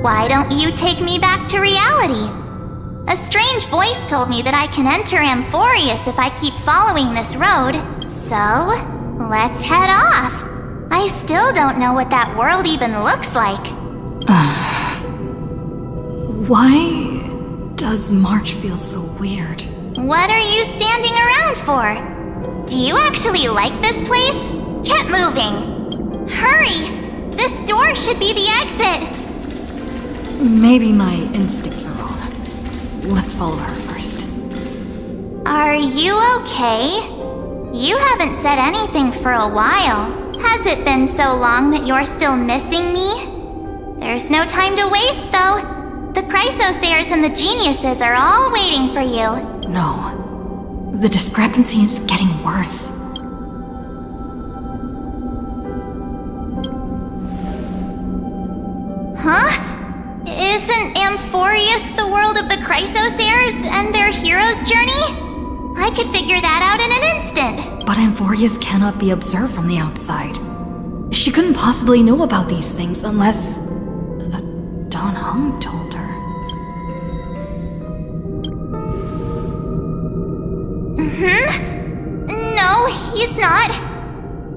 Why don't you take me back to reality? A strange voice told me that I can enter Amphorius if I keep following this road. So, let's head off. I still don't know what that world even looks like. Why does March feel so weird? What are you standing around for? Do you actually like this place? Get moving. Hurry! This door should be the exit. Maybe my instincts are wrong. Let's follow her first. Are you okay? You haven't said anything for a while. Has it been so long that you're still missing me? There's no time to waste, though. The Chrysosayers and the geniuses are all waiting for you. No. The discrepancy is getting worse. Huh? Isn't Amphorius the world of the Chrysosayers and their hero's journey? I could figure that out in an instant. But Amphorius cannot be observed from the outside. She couldn't possibly know about these things unless... Don Hung told her. No, he's not.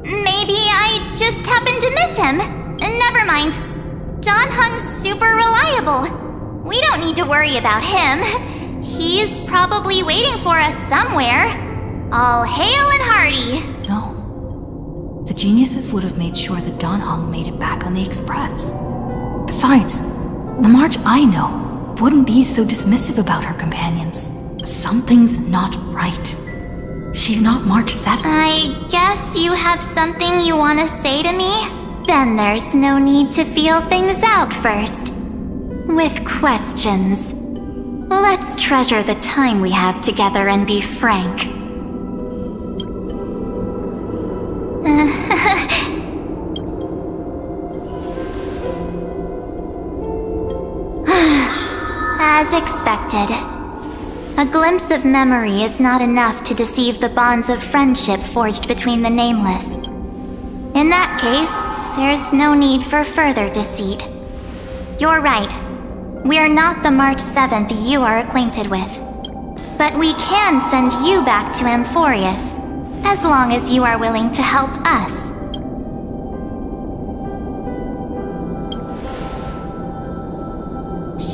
Maybe I just happened to miss him. Never mind. Don Hung's super reliable. We don't need to worry about him. He's probably waiting for us somewhere. All hail and hearty. No. The geniuses would have made sure that Don Hung made it back on the express. Besides, the March I know wouldn't be so dismissive about her companions. Something's not right. She's not March 7. I guess you have something you want to say to me? Then there's no need to feel things out first. With questions. Let's treasure the time we have together and be frank. As expected. A glimpse of memory is not enough to deceive the bonds of friendship forged between the nameless. In that case, there's no need for further deceit. You're right. We are not the March 7th you are acquainted with. But we can send you back to Amphorius, as long as you are willing to help us.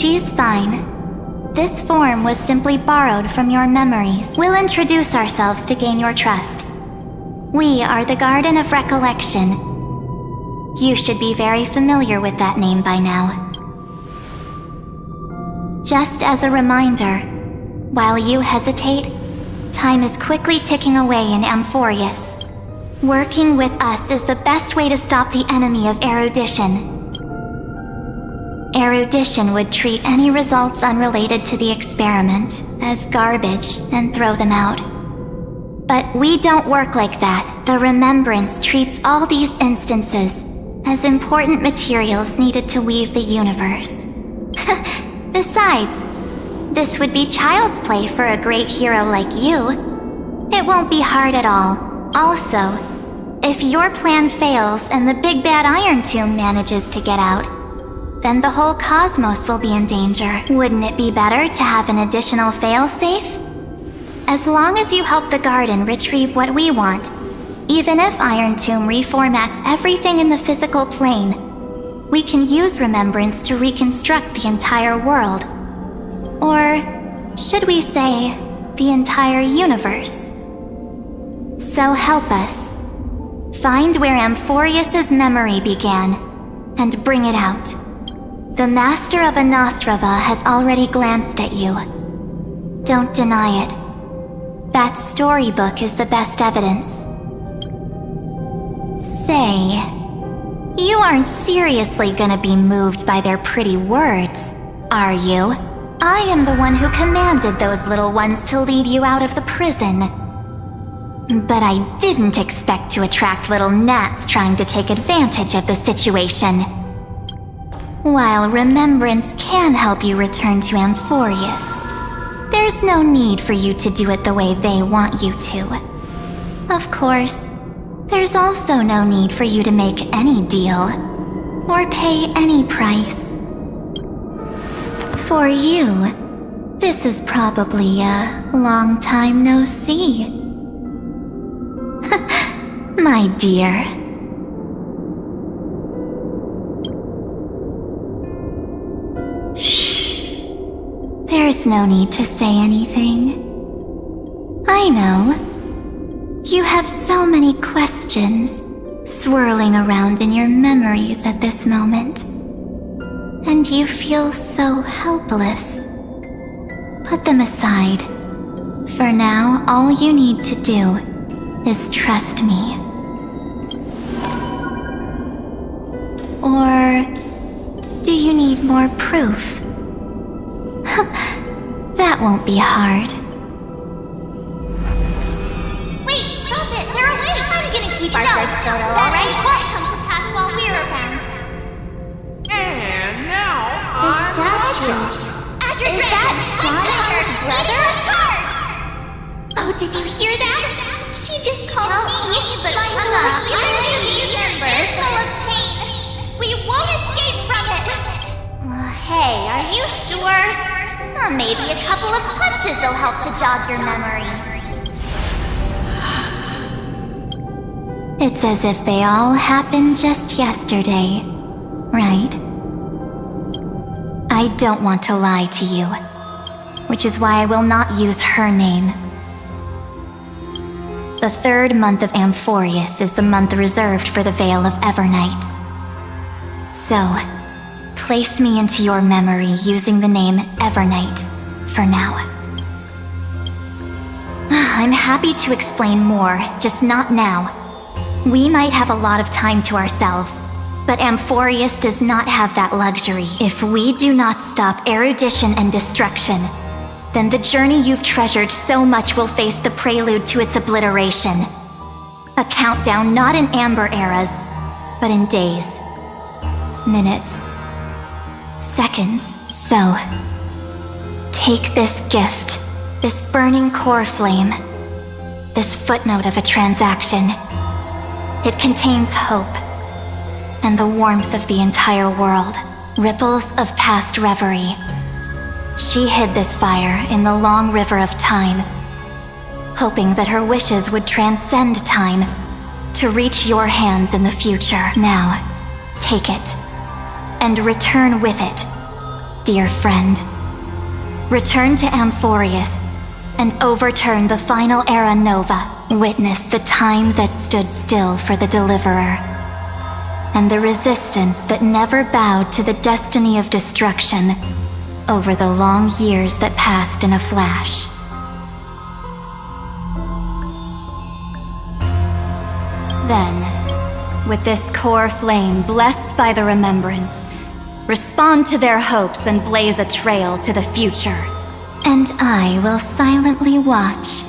She's fine. This form was simply borrowed from your memories. We'll introduce ourselves to gain your trust. We are the Garden of Recollection. You should be very familiar with that name by now. Just as a reminder, while you hesitate, time is quickly ticking away in Amphorius. Working with us is the best way to stop the enemy of erudition. Erudition would treat any results unrelated to the experiment as garbage and throw them out. But we don't work like that. The Remembrance treats all these instances as important materials needed to weave the universe. Besides, this would be child's play for a great hero like you. It won't be hard at all. Also, if your plan fails and the big bad Iron Tomb manages to get out, then the whole cosmos will be in danger. Wouldn't it be better to have an additional failsafe? As long as you help the garden retrieve what we want, even if Iron Tomb reformats everything in the physical plane, we can use Remembrance to reconstruct the entire world. Or, should we say, the entire universe. So help us. Find where Amphorius' memory began, and bring it out. The Master of Anosrava has already glanced at you. Don't deny it. That storybook is the best evidence. Say, you aren't seriously gonna be moved by their pretty words, are you? I am the one who commanded those little ones to lead you out of the prison. But I didn't expect to attract little gnats trying to take advantage of the situation. While Remembrance can help you return to Amphorius, there's no need for you to do it the way they want you to. Of course, there's also no need for you to make any deal, or pay any price. For you, this is probably a long time no see. My dear. Shh. There's no need to say anything. I know. You have so many questions swirling around in your memories at this moment. And you feel so helpless. Put them aside. For now, all you need to do is trust me. Or do you need more proof? That won't be hard. Wait, stop it! They're awake! I'm gonna keep our first photo, alright? Won't come to pass while we're around. And now The statue. Is that Donna's brother? Oh, did you hear that? She just called me, but my future is full of pain. We won't escape from it. Hey, are you sure? Maybe a couple of punches will help to jog your memory. It's as if they all happened just yesterday, right? I don't want to lie to you, which is why I will not use her name. The third month of Amphorius is the month reserved for the Veil of Evernight. So, place me into your memory using the name Evernight for now. I'm happy to explain more, just not now. We might have a lot of time to ourselves, but Amphorius does not have that luxury. If we do not stop erudition and destruction, then the journey you've treasured so much will face the prelude to its obliteration. A countdown not in amber eras, but in days, minutes, seconds. So, take this gift, this burning core flame, this footnote of a transaction. It contains hope, and the warmth of the entire world, ripples of past reverie. She hid this fire in the long river of time, hoping that her wishes would transcend time to reach your hands in the future. Now, take it, and return with it, dear friend. Return to Amphorius, and overturn the final era Nova. Witness the time that stood still for the Deliverer, and the resistance that never bowed to the destiny of destruction over the long years that passed in a flash. Then, with this core flame blessed by the remembrance, respond to their hopes and blaze a trail to the future. And I will silently watch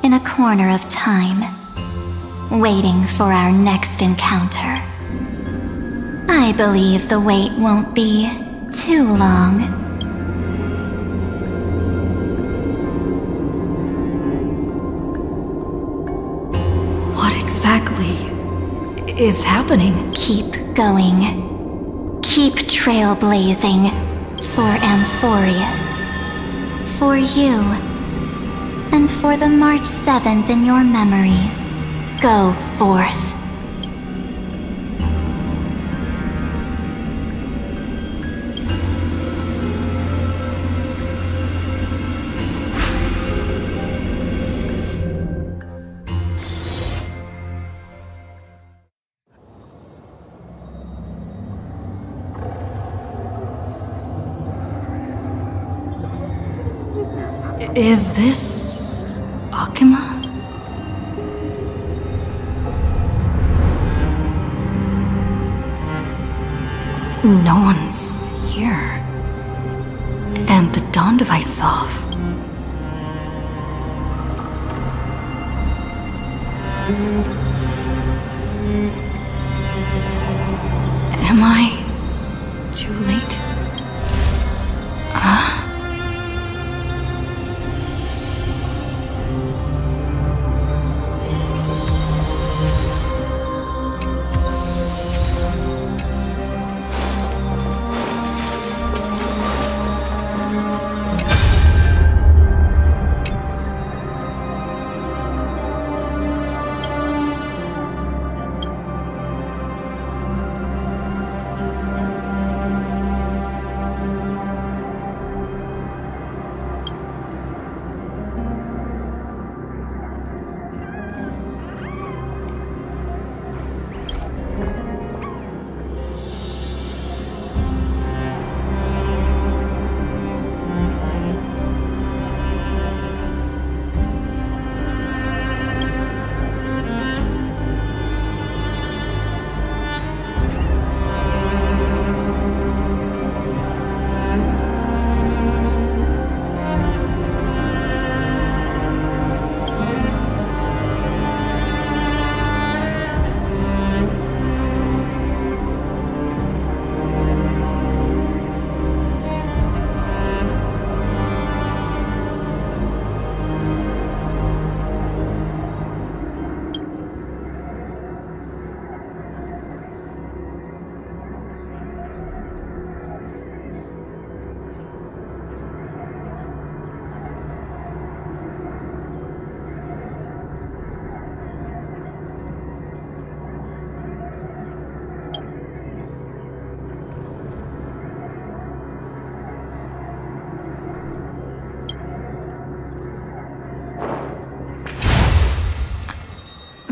in a corner of time, waiting for our next encounter. I believe the wait won't be too long. What exactly is happening? Keep going. Keep trailblazing for Amphorius. For you. And for the March 7th in your memories. Go forth. Is this Akima? No one's here. And the dawn device off. Am I too late?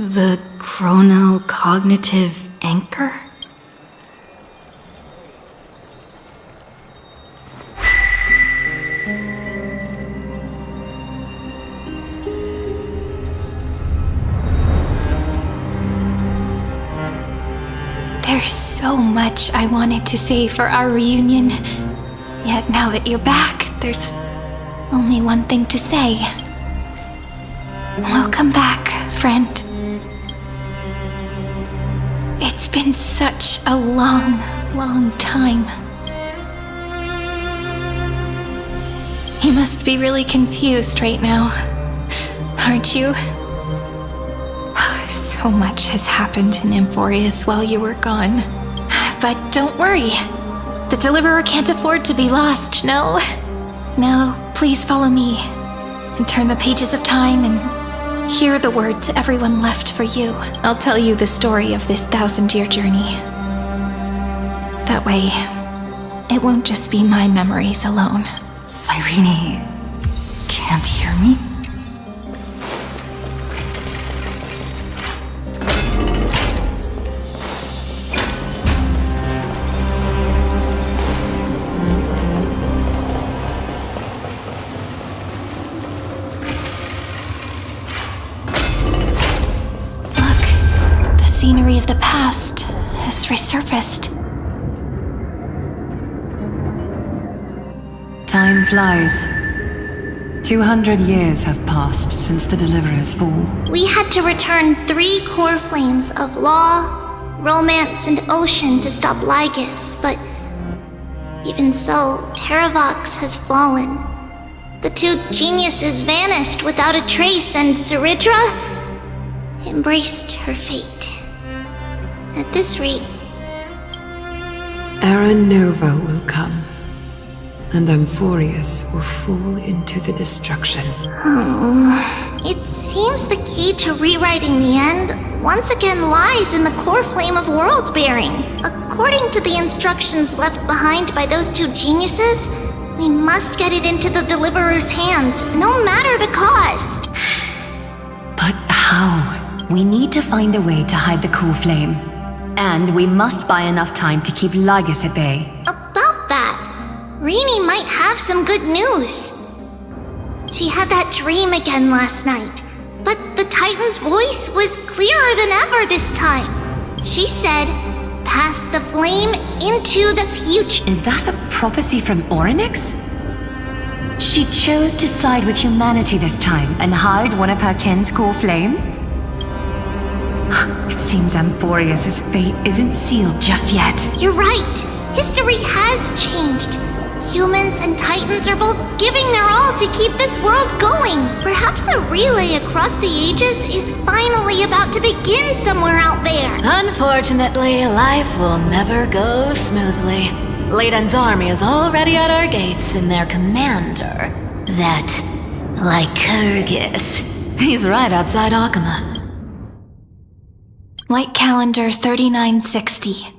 The chronocognitive anchor? There's so much I wanted to say for our reunion. Yet now that you're back, there's only one thing to say. Welcome back, friend. It's been such a long, long time. You must be really confused right now, aren't you? So much has happened in Amphorius while you were gone. But don't worry. The Deliverer can't afford to be lost, no? Now, please follow me and turn the pages of time and hear the words everyone left for you. I'll tell you the story of this 1,000-year journey. That way, it won't just be my memories alone. Cyrene can't hear me? Scenery of the past has resurfaced. Time flies. 200 years have passed since the Deliverer's fall. We had to return 3 core flames of law, romance, and ocean to stop Lygus, but even so, Terravox has fallen. The 2 geniuses vanished without a trace, and Zeridra embraced her fate. At this rate, Era Nova will come, and Amphorius will fall into the destruction. It seems the key to rewriting the end once again lies in the core flame of world-bearing. According to the instructions left behind by those 2 geniuses, we must get it into the Deliverer's hands, no matter the cost. But how? We need to find a way to hide the core flame. And we must buy enough time to keep Lygus at bay. About that, Rini might have some good news. She had that dream again last night, but the Titan's voice was clearer than ever this time. She said, "Pass the flame into the future." Is that a prophecy from Orynyx? She chose to side with humanity this time and hide one of her kin's core flame? It seems Amphorius' fate isn't sealed just yet. You're right. History has changed. Humans and Titans are both giving their all to keep this world going. Perhaps a relay across the ages is finally about to begin somewhere out there. Unfortunately, life will never go smoothly. Leiden's army is already at our gates, and their commander, that Lycurgus, he's right outside Akama. Light calendar 3960.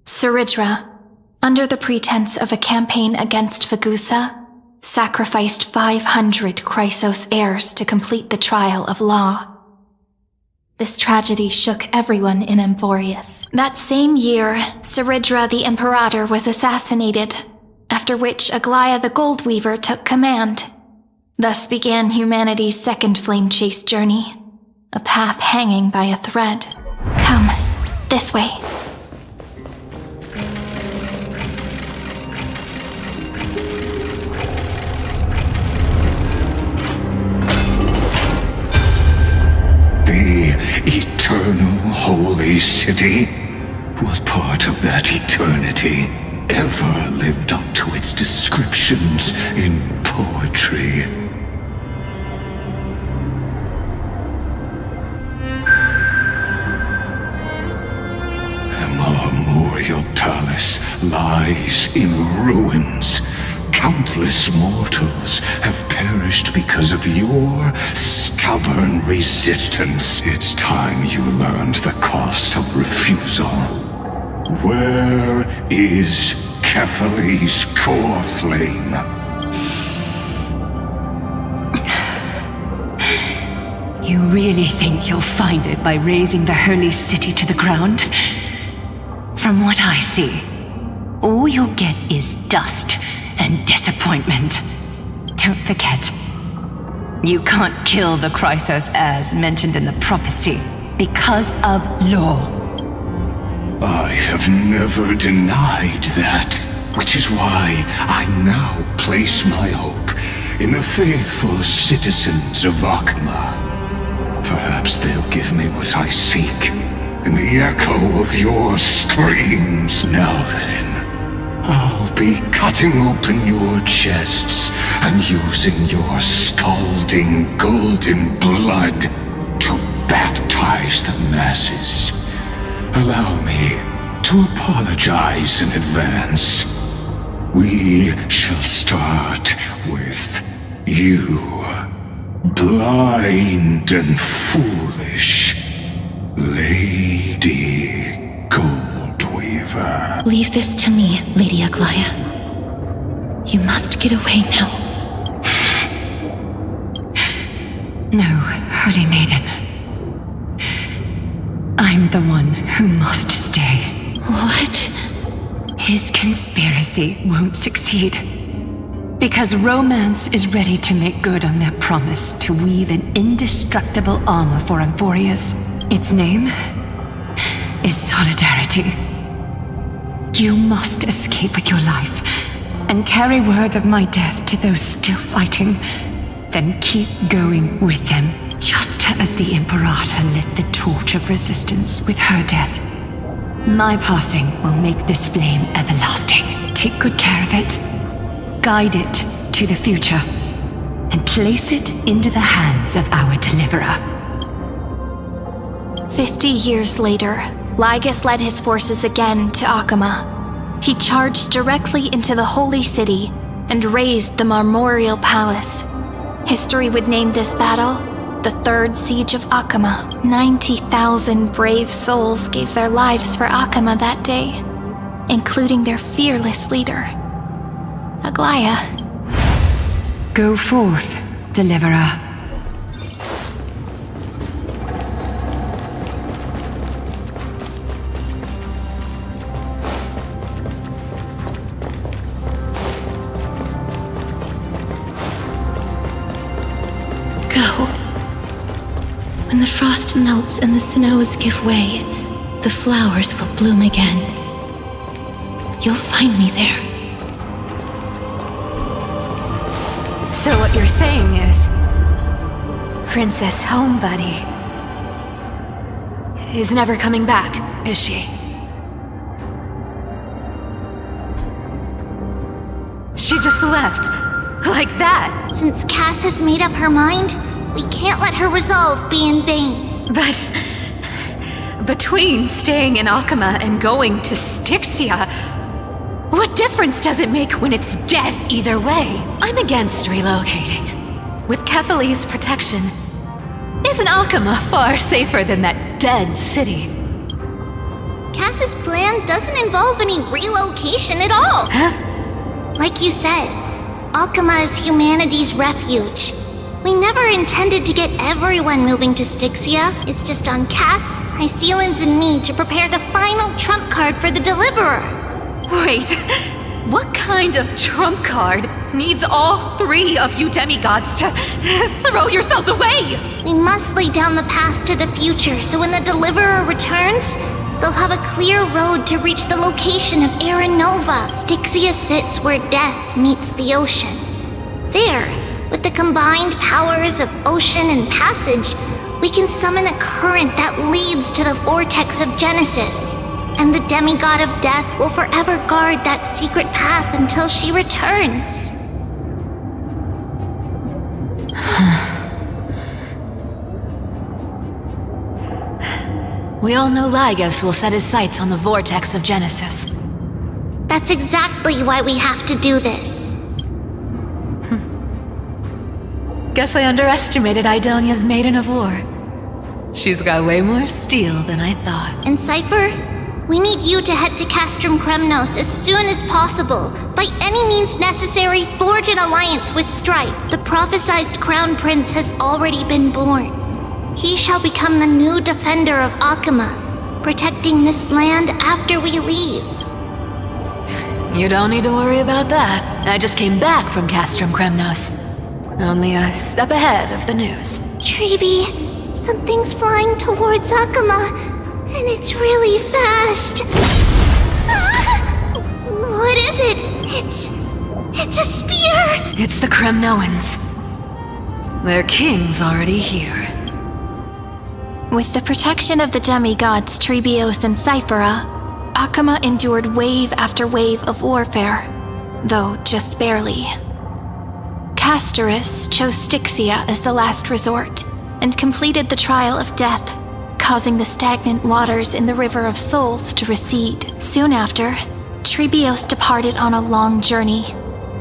Zeridra, under the pretense of a campaign against Vagusa, sacrificed 500 Chrysos heirs to complete the trial of law. This tragedy shook everyone in Amphorius. That same year, Zeridra the Imperator was assassinated, after which Aglaya the Goldweaver took command. Thus began humanity's second flame chase journey, a path hanging by a thread. Come, this way. The eternal holy city? What part of that eternity ever lived up to its descriptions in poetry? Memorial Palace lies in ruins. Countless mortals have perished because of your stubborn resistance. It's time you learned the cost of refusal. Where is Kefali's core flame? You really think you'll find it by razing the holy city to the ground? From what I see, all you'll get is dust and disappointment. Don't forget, you can't kill the Chrysos as mentioned in the prophecy because of law. I have never denied that, which is why I now place my hope in the faithful citizens of Akama. Perhaps they'll give me what I seek in the echo of your screams. Now then, I'll be cutting open your chests and using your scalding golden blood to baptize the masses. Allow me to apologize in advance. We shall start with you, blind and foolish Lady Goldweaver. Leave this to me, Lady Aglaya. You must get away now. No, Holy Maiden. I'm the one who must stay. What? His conspiracy won't succeed. Because Romance is ready to make good on their promise to weave an indestructible armor for Amphorius. Its name is Solidarity. You must escape with your life and carry word of my death to those still fighting. Then keep going with them, just as the Imperator lit the torch of resistance with her death. My passing will make this flame everlasting. Take good care of it. Guide it to the future, and place it into the hands of our deliverer. 50 years later, Lygus led his forces again to Akama. He charged directly into the holy city and razed the Marmorial Palace. History would name this battle the Third Siege of Akama. 90,000 brave souls gave their lives for Akama that day, including their fearless leader, Aglaya. Go forth, deliverer. Go. When the frost melts and the snows give way, the flowers will bloom again. You'll find me there. So what you're saying is, Princess Homebuddy is never coming back, is she? She just left, like that. Since Cass has made up her mind, we can't let her resolve be in vain. But between staying in Akama and going to Styxia, what difference does it make when it's death either way? I'm against relocating. With Kefali's protection, isn't Akama far safer than that dead city? Cass's plan doesn't involve any relocation at all. Huh? Like you said, Akama is humanity's refuge. We never intended to get everyone moving to Styxia. It's just on Cass, Hycealans, and me to prepare the final trump card for the Deliverer. Wait, what kind of trump card needs all three of you demigods to throw yourselves away? We must lay down the path to the future so when the Deliverer returns, they'll have a clear road to reach the location of Aranova. Styxia sits where death meets the ocean. There, with the combined powers of ocean and passage, we can summon a current that leads to the vortex of Genesis. And the demigod of death will forever guard that secret path until she returns. We all know Lygus will set his sights on the vortex of Genesis. That's exactly why we have to do this. Guess I underestimated Idonia's Maiden of War. She's got way more steel than I thought. And Cypher, we need you to head to Castrum Kremnos as soon as possible. By any means necessary, forge an alliance with Strife. The prophesized Crown Prince has already been born. He shall become the new defender of Akuma, protecting this land after we leave. You don't need to worry about that. I just came back from Castrum Kremnos. Only a step ahead of the news. Treeby, something's flying towards Akuma, and it's really fast. What is it? It's a spear! It's the Kremnoans. Their king's already here. With the protection of the demigods Trebios and Cyphera, Akuma endured wave after wave of warfare, though just barely. Castorus chose Styxia as the last resort, and completed the trial of death, causing the stagnant waters in the River of Souls to recede. Soon after, Trebios departed on a long journey.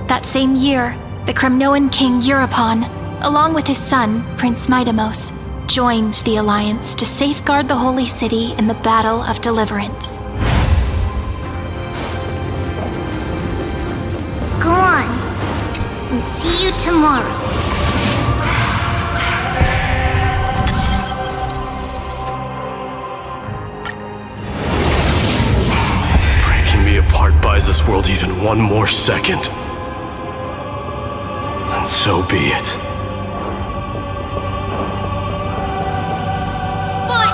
That same year, the Kremnoan king Euripon, along with his son, Prince Midamos, joined the alliance to safeguard the holy city in the Battle of Deliverance. Go on, and see you tomorrow. Breaking me apart buys this world even one more second. And so be it. But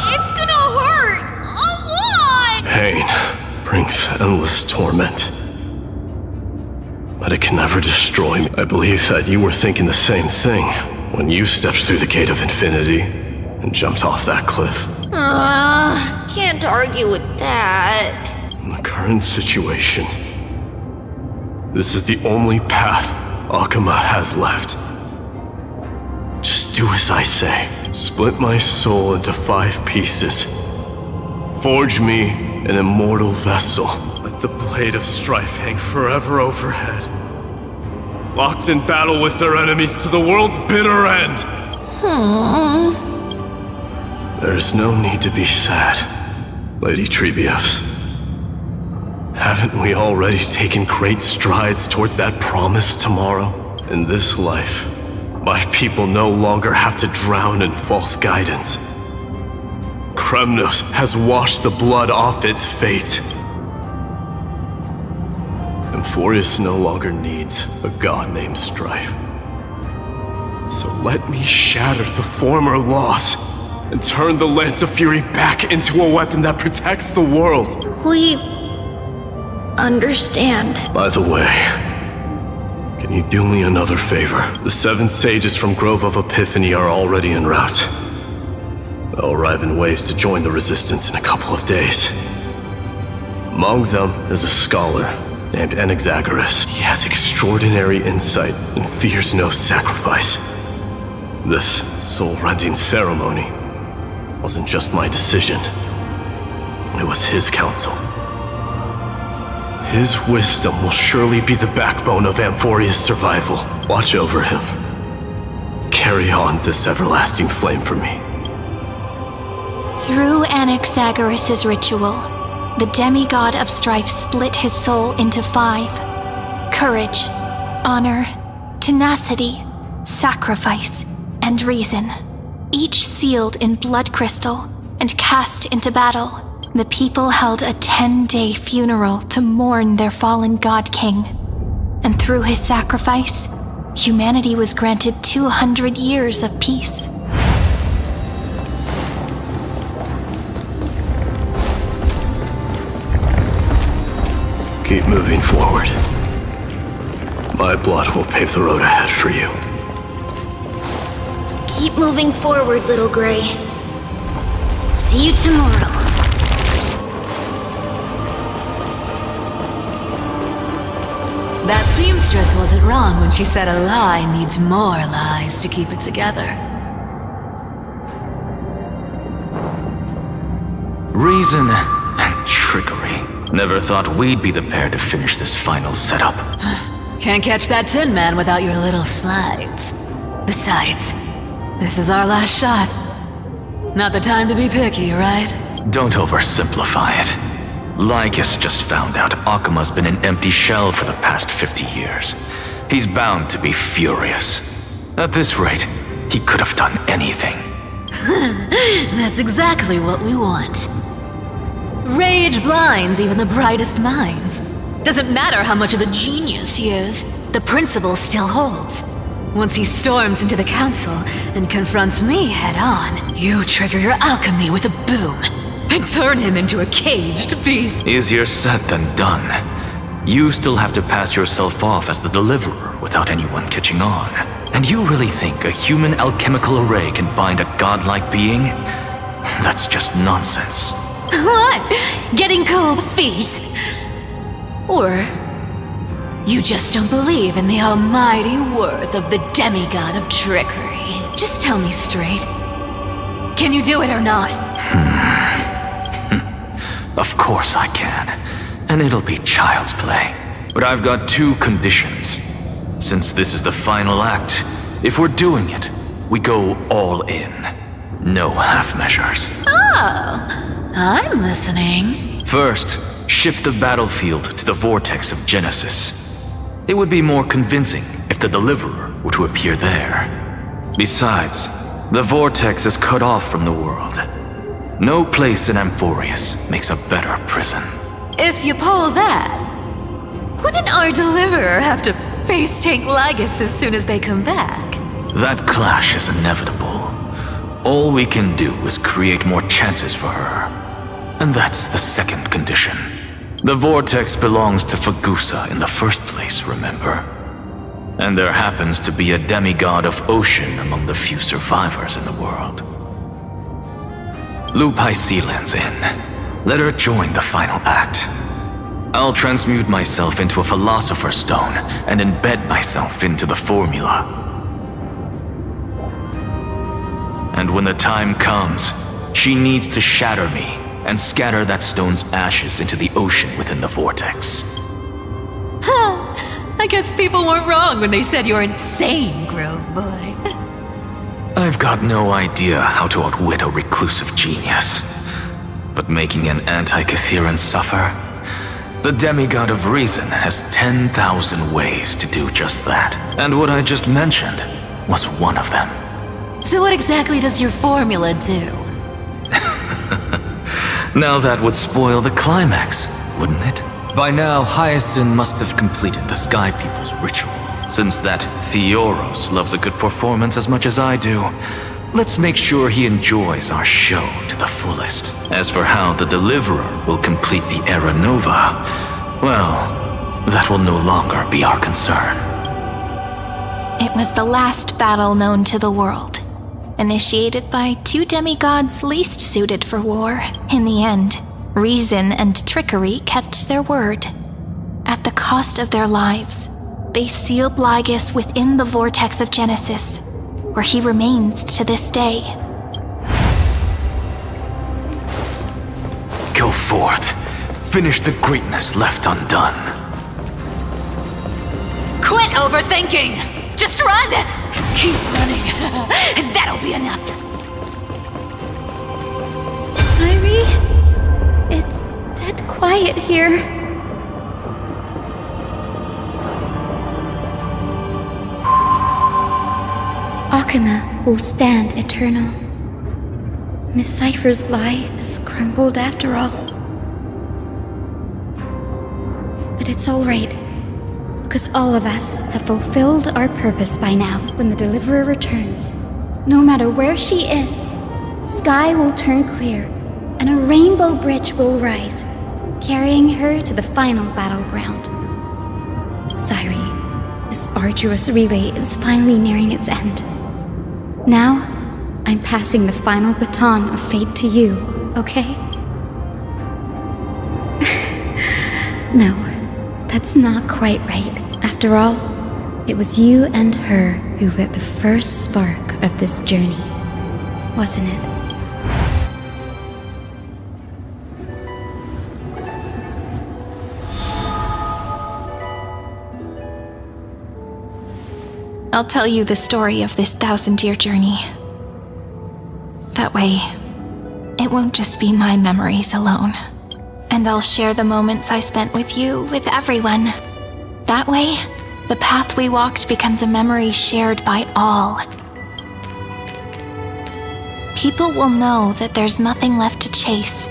it's gonna hurt a lot! Pain brings endless torment. But it can never destroy me. I believe that you were thinking the same thing when you stepped through the gate of infinity and jumped off that cliff. Can't argue with that. In the current situation, this is the only path Akuma has left. Just do as I say. Split my soul into 5 pieces. Forge me an immortal vessel. Let the blade of strife hang forever overhead. Locked in battle with their enemies to the world's bitter end. There's no need to be sad, Lady Trebios. Haven't we already taken great strides towards that promised tomorrow? In this life, my people no longer have to drown in false guidance. Kremnos has washed the blood off its fate. Emphorius no longer needs a god named Strife. So let me shatter the former loss and turn the Lance of Fury back into a weapon that protects the world. We understand. By the way, can you do me another favor? The 7 sages from Grove of Epiphany are already en route. They'll arrive in waves to join the resistance in a couple of days. Among them is a scholar named Anaxagoras. He has extraordinary insight and fears no sacrifice. This soul-rending ceremony wasn't just my decision. It was his counsel. His wisdom will surely be the backbone of Amphoria's survival. Watch over him. Carry on this everlasting flame for me. Through Anaxagoras' ritual, the demigod of strife split his soul into 5. Courage, honor, tenacity, sacrifice, and reason. Each sealed in blood crystal and cast into battle. The people held a 10-day funeral to mourn their fallen god king. And through his sacrifice, humanity was granted 200 years of peace. Keep moving forward. My blood will pave the road ahead for you. Keep moving forward, little Gray. See you tomorrow. That seamstress wasn't wrong when she said a lie needs more lies to keep it together. Reason and trickery. Never thought we'd be the pair to finish this final setup. Can't catch that Tin Man without your little slides. Besides, this is our last shot. Not the time to be picky, right? Don't oversimplify it. Lycus just found out Akuma's been an empty shell for the past 50 years. He's bound to be furious. At this rate, he could have done anything. That's exactly what we want. Rage blinds even the brightest minds. Doesn't matter how much of a genius he is, the principle still holds. Once he storms into the council and confronts me head on, you trigger your alchemy with a boom and turn him into a caged beast. Easier said than done. You still have to pass yourself off as the deliverer without anyone catching on. And you really think a human alchemical array can bind a godlike being? That's just nonsense. What? Getting cold feet? Or you just don't believe in the almighty worth of the demigod of trickery? Just tell me straight. Can you do it or not? Of course I can. And it'll be child's play. But I've got two conditions. Since this is the final act, if we're doing it, we go all in. No half measures. Oh, I'm listening. First, shift the battlefield to the vortex of Genesis. It would be more convincing if the deliverer were to appear there. Besides, the vortex is cut off from the world. No place in Amphorius makes a better prison. If you pull that, wouldn't our deliverer have to face tank Lygus as soon as they come back? That clash is inevitable. All we can do is create more chances for her. And that's the second condition. The vortex belongs to Fagusa in the first place, remember? And there happens to be a demigod of ocean among the few survivors in the world. Loop Hycelan's in. Let her join the final act. I'll transmute myself into a philosopher's stone and embed myself into the formula. And when the time comes, she needs to shatter me and scatter that stone's ashes into the ocean within the vortex. I guess people weren't wrong when they said you're insane, Grove Boy. I've got no idea how to outwit a reclusive genius. But making an anti-Catheran suffer? The demigod of reason has 10,000 ways to do just that. And what I just mentioned was one of them. So what exactly does your formula do? Now that would spoil the climax, wouldn't it? By now, Hyacinth must have completed the Sky People's ritual. Since that Theoros loves a good performance as much as I do, let's make sure he enjoys our show to the fullest. As for how the Deliverer will complete the Era Nova, well, that will no longer be our concern. It was the last battle known to the world, initiated by two demigods least suited for war. In the end, reason and trickery kept their word. At the cost of their lives, they sealed Lygus within the vortex of Genesis, where he remains to this day. Go forth. Finish the greatness left undone. Quit overthinking! Just run! Keep running, and that'll be enough. Irie, it's dead quiet here. Akuma will stand eternal. Miss Cypher's lie is crumbled after all. But it's alright, because all of us have fulfilled our purpose by now. When the Deliverer returns, no matter where she is, sky will turn clear, and a rainbow bridge will rise, carrying her to the final battleground. Sairi, this arduous relay is finally nearing its end. Now, I'm passing the final baton of fate to you, okay? No, that's not quite right. After all, it was you and her who lit the first spark of this journey, wasn't it? I'll tell you the story of this 1,000-year journey. That way, it won't just be my memories alone. And I'll share the moments I spent with you with everyone. That way, the path we walked becomes a memory shared by all. people will know that there's nothing left to chase.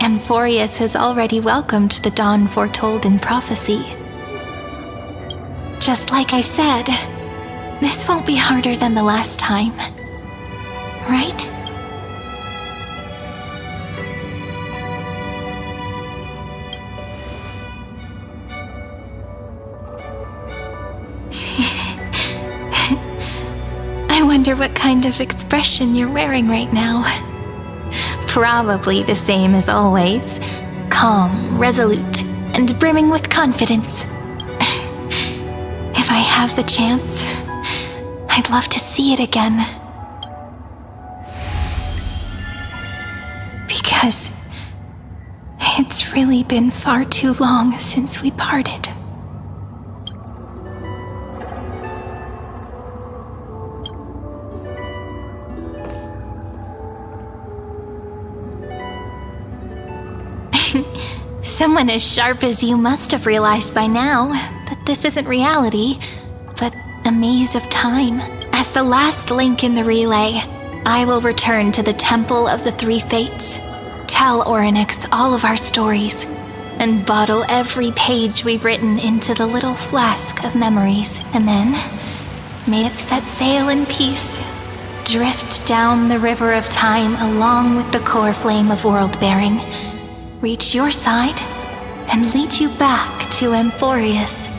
Amphorius has already welcomed the dawn foretold in prophecy. Just like I said, this won't be harder than the last time. Right? I wonder what kind of expression you're wearing right now. Probably the same as always. Calm, resolute, and brimming with confidence. If I have the chance, I'd love to see it again. Because it's really been far too long since we parted. Someone as sharp as you must have realized by now that this isn't reality, but a maze of time. As the last link in the relay, I will return to the Temple of the Three Fates, tell Orynyx all of our stories, and bottle every page we've written into the little flask of memories. And then, may it set sail in peace, drift down the river of time along with the core flame of world-bearing, reach your side, and lead you back to Amphorius.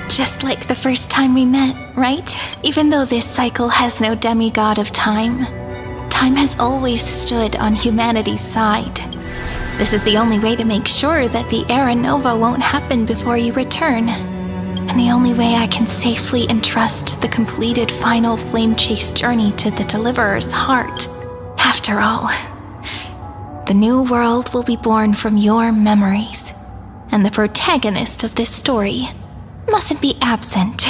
Just like the first time we met, right? Even though this cycle has no demigod of time, time has always stood on humanity's side. This is the only way to make sure that the Era Nova won't happen before you return. And the only way I can safely entrust the completed final flame chase journey to the Deliverer's heart. After all, the new world will be born from your memories, and the protagonist of this story mustn't be absent.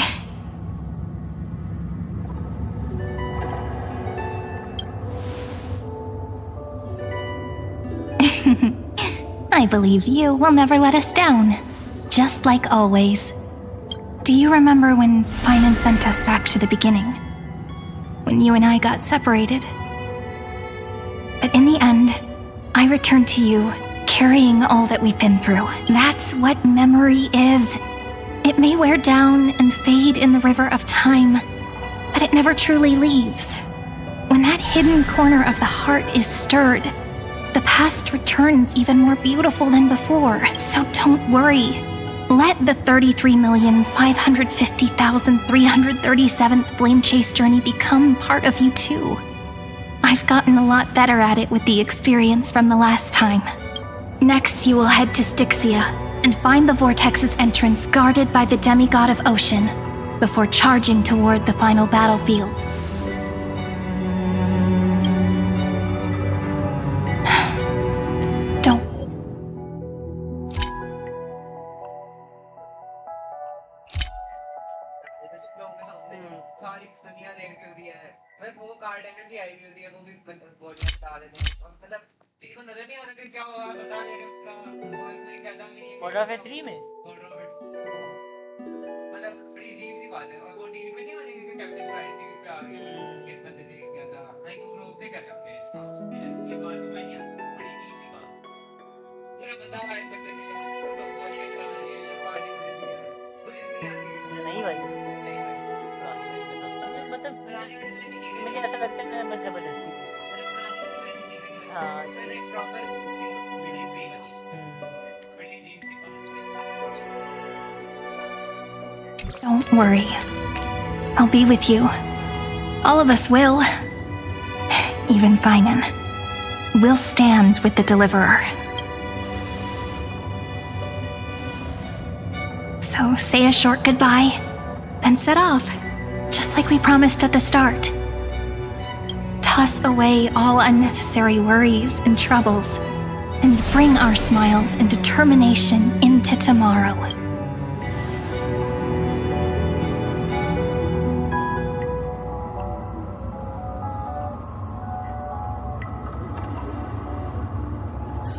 I believe you will never let us down, just like always. Do you remember when Finan sent us back to the beginning? When you and I got separated? But in the end, I returned to you, carrying all that we've been through. That's what memory is. It may wear down and fade in the river of time, but it never truly leaves. When that hidden corner of the heart is stirred, the past returns even more beautiful than before. So don't worry. Let the 33,550,337th Flame Chase journey become part of you too. I've gotten a lot better at it with the experience from the last time. Next, you will head to Styxia and find the Vortex's entrance guarded by the demigod of ocean before charging toward the final battlefield. Don't. Order of 3 में मतलब बड़ी अजीब सी बात है और वो TV में नहीं होने की कैप्टन प्राइस टीवी पे आ गया किस बंदे ने क्या था नहीं को रोकते कैसे सकते हैं इसका ये बात मैं नहीं बड़ी अजीब सी बात तेरा बंदा है बंदे ने गोलियां चला दी है पार्टी में दी है पुलिस भी आती है नहीं भाई नहीं मतलब मुझे ऐसा लगता है बस जबरदस्ती हाँ इसमें एक प्रॉपर नहीं पे Don't worry. I'll be with you. All of us will. Even Finan. We'll stand with the Deliverer. So say a short goodbye, then set off, just like we promised at the start. Toss away all unnecessary worries and troubles, and bring our smiles and determination into tomorrow.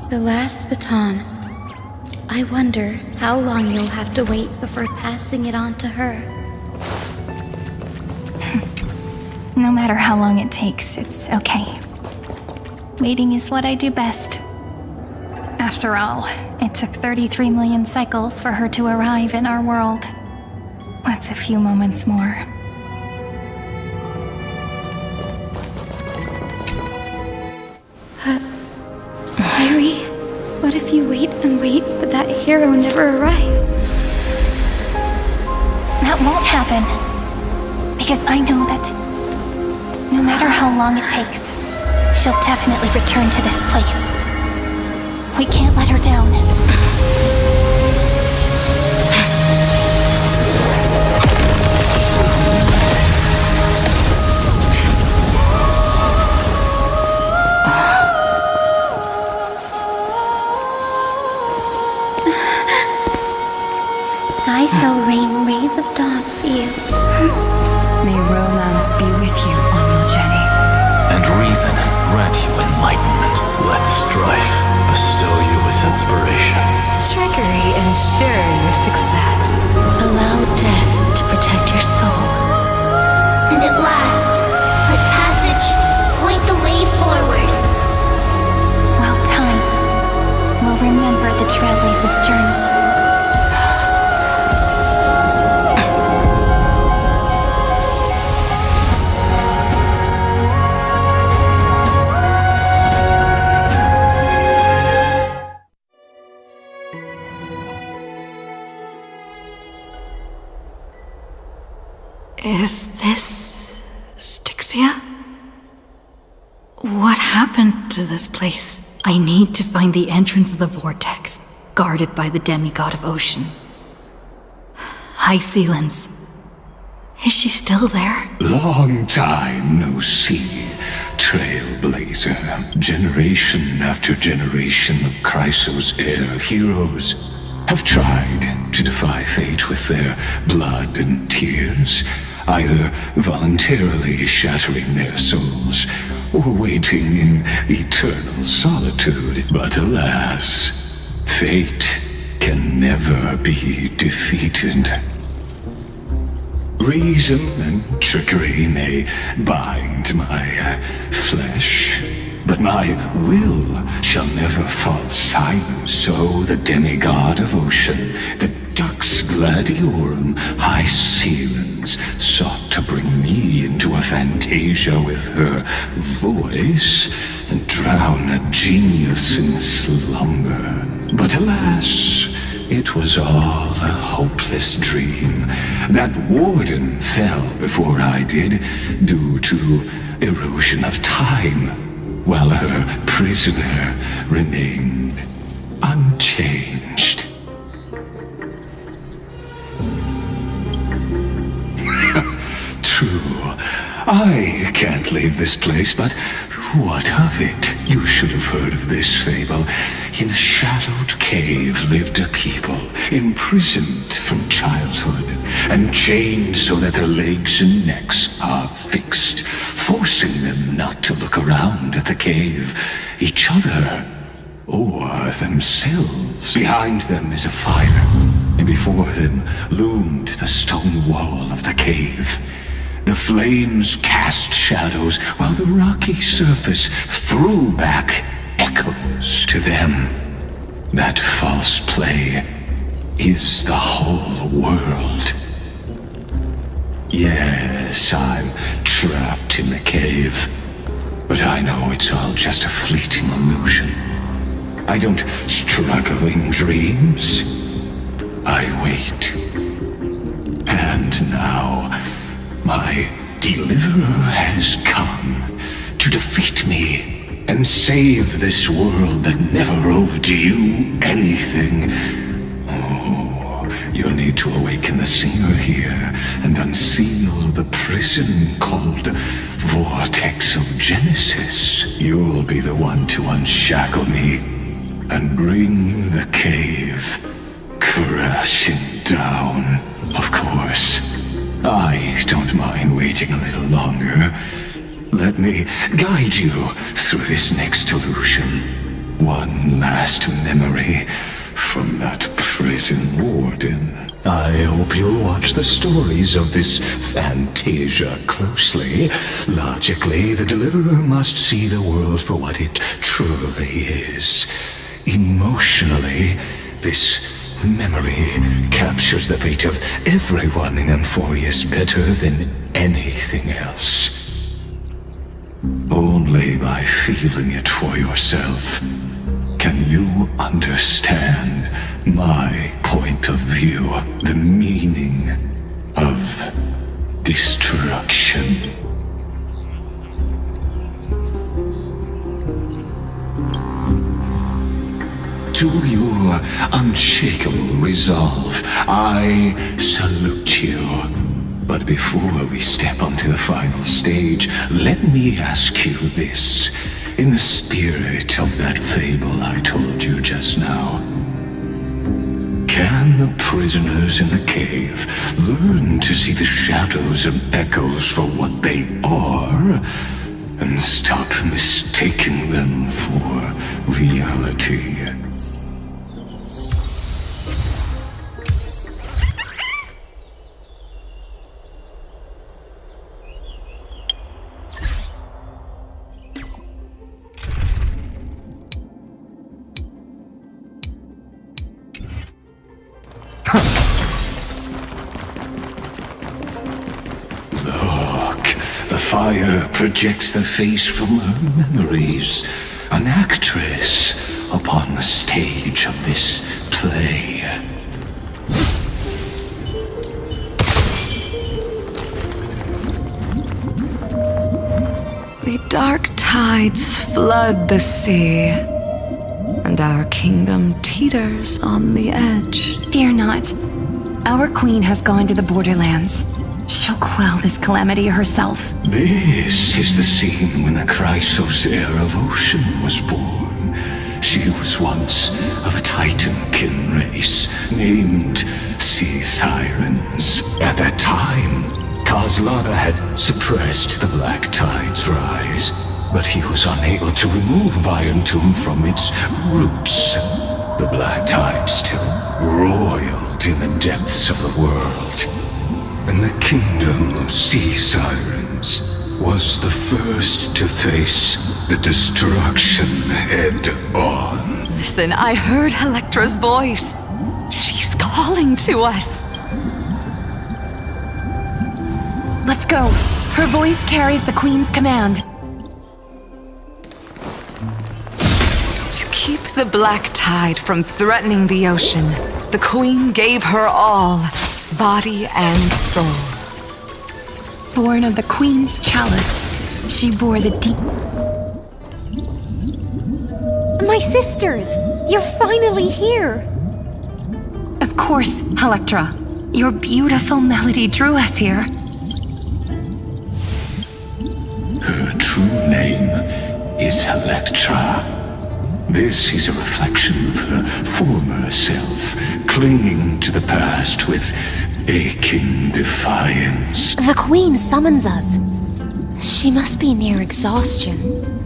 The last baton. I wonder how long you'll have to wait before passing it on to her. No matter how long it takes, it's okay. Waiting is what I do best. After all, it took 33 million cycles for her to arrive in our world. What's a few moments more? Sairi, what if you wait and wait, but that hero never arrives? That won't happen. Because I know that no matter how long it takes, she'll definitely return to this place. We can't let her down. Sky shall rain rays of dawn for you. May romance be with you on your journey. And reason grant you enlightenment. Let strife bestow you with inspiration. Trickery ensure your success. Allow death to protect your soul. And at last, let passage point the way forward. Well, time will remember the Trailblaze's journey. Is this Styxia? What happened to this place? I need to find the entrance of the vortex, guarded by the demigod of ocean. High Sealens. Is she still there? Long time no see, Trailblazer. Generation after generation of Chrysos heir heroes have tried to defy fate with their blood and tears, either voluntarily shattering their souls or waiting in eternal solitude. But alas, fate can never be defeated. Reason and trickery may bind my flesh, but my will shall never fall silent. So the demigod of ocean, the Dux Gladiorum, High Sealens, sought to bring me into a fantasia with her voice and drown a genius in slumber. But alas, it was all a hopeless dream. That warden fell before I did, due to erosion of time, while her prisoner remained unchanged. True, I can't leave this place, but what of it? You should have heard of this fable. In a shadowed cave lived a people, imprisoned from childhood, and chained so that their legs and necks are fixed, forcing them not to look around at the cave, each other, or themselves. Behind them is a fire, and before them loomed the stone wall of the cave. The flames cast shadows, while the rocky surface threw back echoes to them. That false play is the whole world. Yes, I'm trapped in the cave, but I know it's all just a fleeting illusion. I don't struggle in dreams. I wait. And now, my deliverer has come to defeat me and save this world that never owed you anything. Oh, you'll need to awaken the singer here and unseal the prison called Vortex of Genesis. You'll be the one to unshackle me and bring the cave crashing down. Of course, I don't mind waiting a little longer. Let me guide you through this next illusion. One last memory from that prison warden. I hope you'll watch the stories of this Fantasia closely. Logically, the Deliverer must see the world for what it truly is. Emotionally, this memory captures the fate of everyone in Emphorius better than anything else. Only by feeling it for yourself can you understand my point of view, the meaning of destruction. To your unshakable resolve, I salute you. But before we step onto the final stage, let me ask you this. In the spirit of that fable I told you just now, can the prisoners in the cave learn to see the shadows and echoes for what they are, and stop mistaking them for reality? The fire projects the face from her memories. An actress upon the stage of this play. The dark tides flood the sea, and our kingdom teeters on the edge. Fear not. Our queen has gone to the borderlands. She'll quell this calamity herself. This is the scene when the Chrysos heir of Ocean was born. She was once of a Titankin race named Sea Sirens. At that time, Kozlana had suppressed the Black Tide's rise, but he was unable to remove Viantum from its roots. The Black Tide still roiled in the depths of the world. And the kingdom of Sea Sirens was the first to face the destruction head-on. Listen, I heard Electra's voice. She's calling to us. Let's go. Her voice carries the queen's command. To keep the Black Tide from threatening the ocean, the queen gave her all. Body and soul. Born of the Queen's chalice, she bore the deep... My sisters! You're finally here! Of course, Electra. Your beautiful melody drew us here. Her true name is Electra. This is a reflection of her former self, clinging to the past with aching defiance. The Queen summons us. She must be near exhaustion.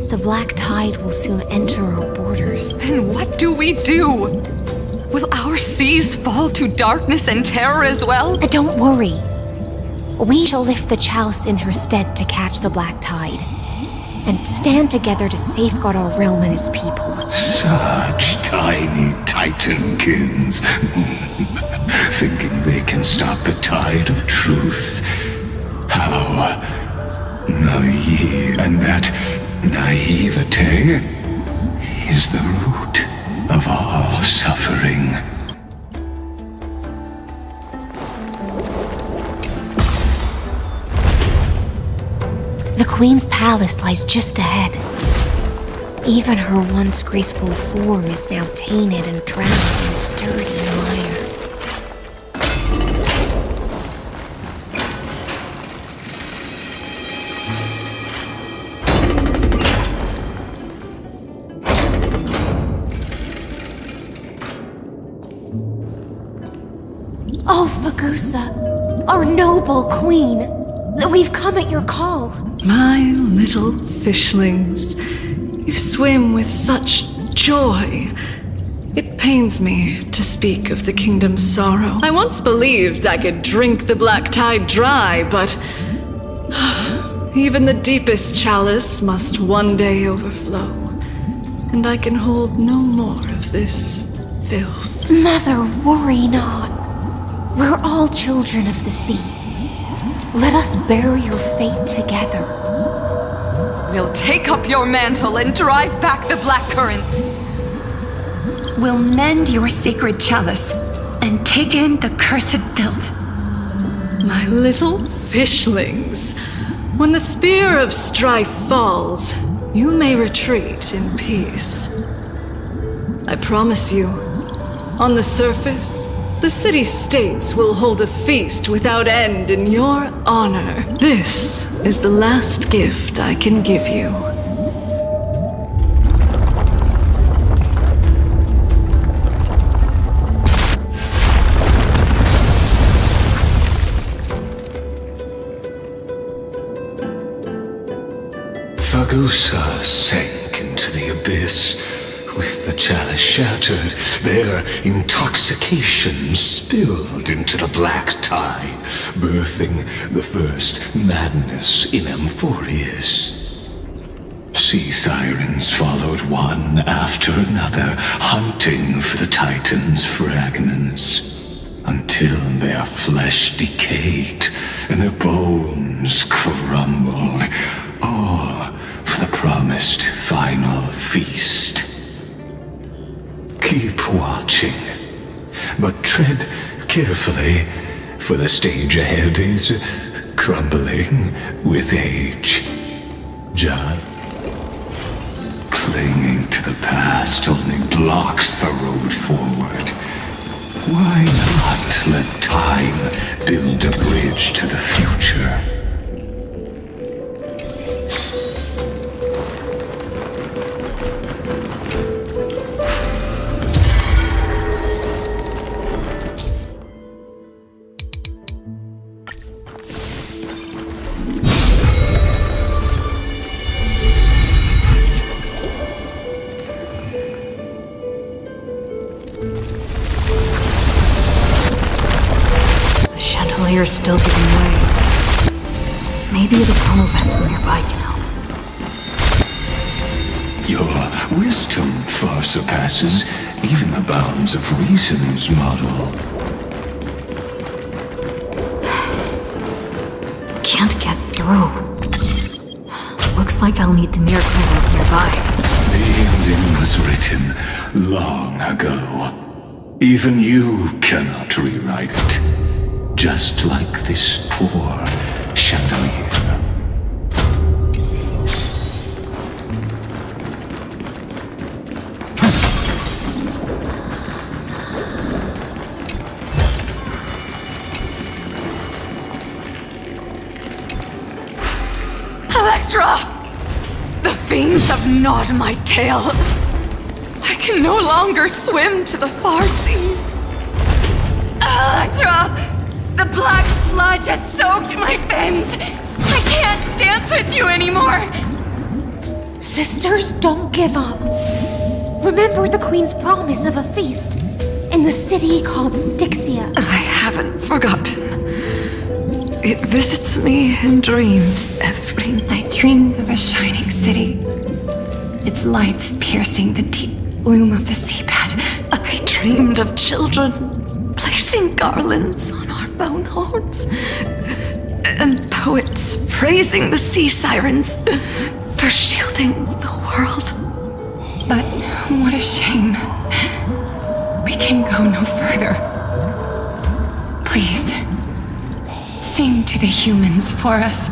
The Black Tide will soon enter our borders. Then what do we do? Will our seas fall to darkness and terror as well? Don't worry. We shall lift the chalice in her stead to catch the Black Tide, and stand together to safeguard our realm and its people. Such tiny Titankins, thinking they can stop the tide of truth. How naive. And that naivete is the root of all suffering. The Queen's palace lies just ahead. Even her once graceful form is now tainted and drowned in dirty mire. Oh, Fagusa, our noble queen! We've come at your call. My little fishlings, you swim with such joy. It pains me to speak of the kingdom's sorrow. I once believed I could drink the black tide dry, but even the deepest chalice must one day overflow, and I can hold no more of this filth. Mother, worry not. We're all children of the sea. Let us bear your fate together. We'll take up your mantle and drive back the black currents. We'll mend your sacred chalice and take in the cursed filth. My little fishlings, when the spear of strife falls, you may retreat in peace. I promise you, on the surface, the city-states will hold a feast without end in your honor. This is the last gift I can give you. Fagusa sank into the abyss. With the chalice shattered, their intoxication spilled into the black tide, birthing the first madness in Amphorius. Sea sirens followed one after another, hunting for the Titan's fragments, until their flesh decayed and their bones crumbled, all for the promised final feast. Keep watching, but tread carefully, for the stage ahead is crumbling with age. Just clinging to the past only blocks the road forward. Why not let time build a bridge to the future? Chandeliers still giving way. Maybe the chrono vessel nearby can help. Your wisdom far surpasses even the bounds of reason's model. Can't get through. Looks like I'll need the miracle rope nearby. The ending was written long ago. Even you cannot rewrite it. Just like this poor chandelier. Electra! The fiends have gnawed my tail. I can no longer swim to the far seas. Electra! The black sludge has soaked my fins! I can't dance with you anymore! Sisters, don't give up. Remember the Queen's promise of a feast in the city called Styxia. I haven't forgotten. It visits me in dreams every night. I dreamed of a shining city, its lights piercing the deep gloom of the seabed. I dreamed of children placing garlands on our bone horns, and poets praising the sea sirens for shielding the world. But what a shame. We can go no further. Please, sing to the humans for us.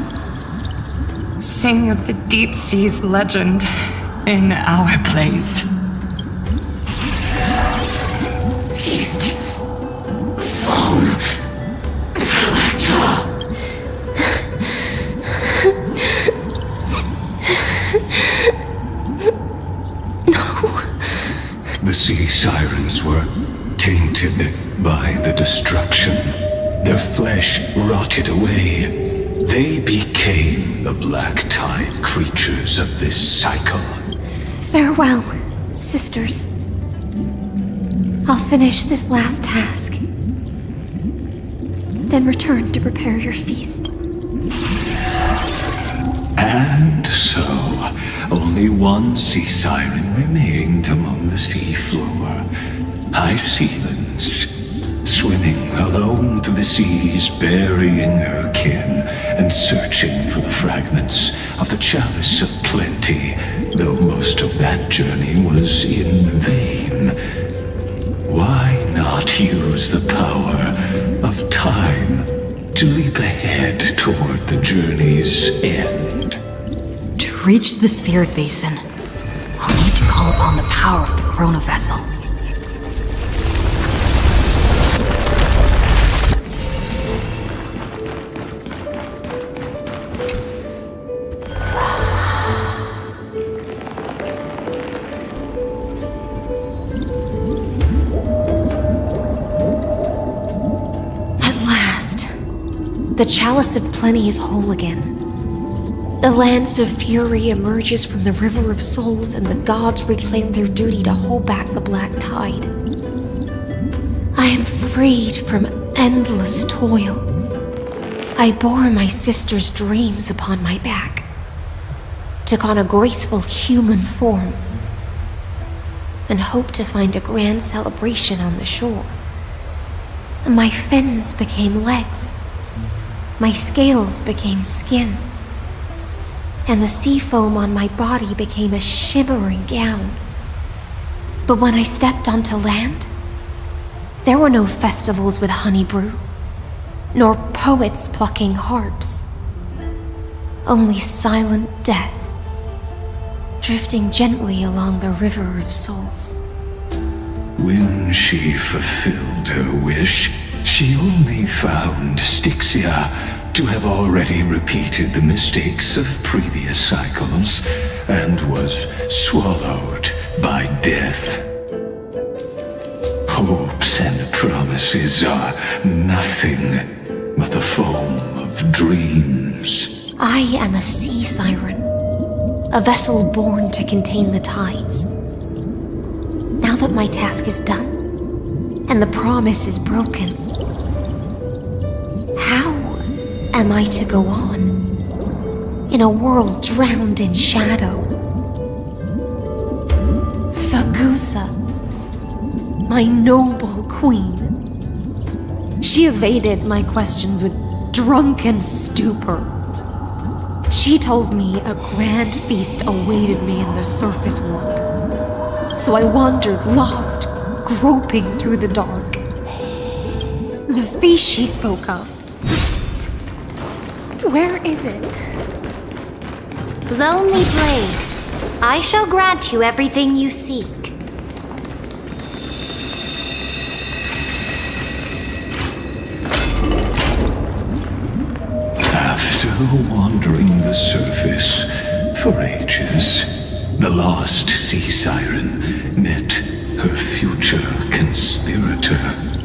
Sing of the deep sea's legend in our place. Feast from Electra. The sea sirens were tainted by the destruction. Their flesh rotted away. They became the black tide creatures of this cycle. Farewell, sisters. I'll finish this last task. Then return to prepare your feast. And so, only one sea siren remained among the sea floor. High Sealens, swimming alone through the seas, burying her kin, and searching for the fragments of the chalice of plenty, though most of that journey was in vain. Why not use the power of time to leap ahead toward the journey's end? To reach the spirit basin, I'll need to call upon the power of the Chrono Vessel. The Chalice of Plenty is whole again. The Lance of Fury emerges from the River of Souls, and the gods reclaim their duty to hold back the Black Tide. I am freed from endless toil. I bore my sister's dreams upon my back, took on a graceful human form, and hoped to find a grand celebration on the shore. My fins became legs. My scales became skin, and the sea foam on my body became a shimmering gown. But when I stepped onto land, there were no festivals with honey brew, nor poets plucking harps. Only silent death, drifting gently along the River of Souls. When she fulfilled her wish, she only found Styxia to have already repeated the mistakes of previous cycles and was swallowed by death. Hopes and promises are nothing but the foam of dreams. I am a sea siren, a vessel born to contain the tides. Now that my task is done, and the promise is broken, how am I to go on in a world drowned in shadow? Fagusa, my noble queen. She evaded my questions with drunken stupor. She told me a grand feast awaited me in the surface world. So I wandered lost, groping through the dark. The feast she spoke of. Where is it? Lonely Blade, I shall grant you everything you seek. After wandering the surface for ages, the lost sea siren met her future conspirator.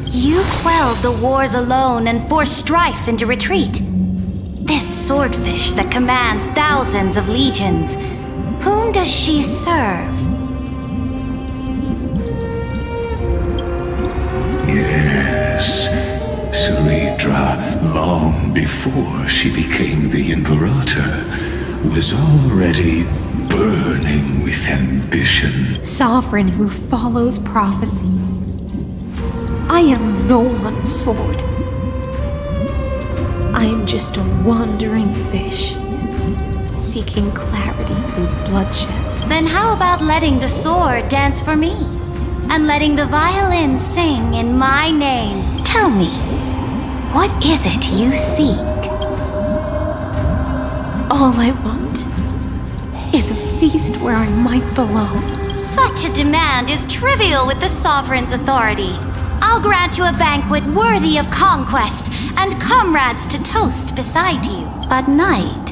You quelled the wars alone and forced strife into retreat. This swordfish that commands thousands of legions, whom does she serve? Yes, Ceredra, long before she became the Imperator, was already burning with ambition. Sovereign who follows prophecy. I am no one's sword. I am just a wandering fish, seeking clarity through bloodshed. Then how about letting the sword dance for me? And letting the violin sing in my name? Tell me, what is it you seek? All I want is a feast where I might belong. Such a demand is trivial with the Sovereign's authority. I'll grant you a banquet worthy of conquest and comrades to toast beside you. But Knight,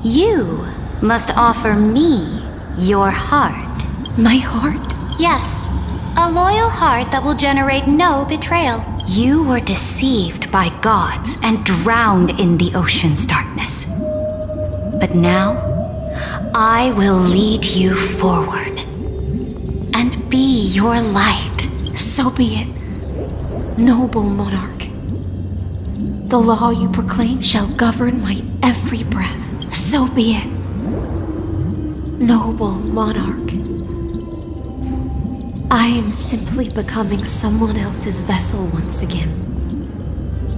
you must offer me your heart. My heart? Yes, a loyal heart that will generate no betrayal. You were deceived by gods and drowned in the ocean's darkness. But now, I will lead you forward and be your light So be it, noble monarch. The law you proclaim shall govern my every breath. So be it, noble monarch. I am simply becoming someone else's vessel once again,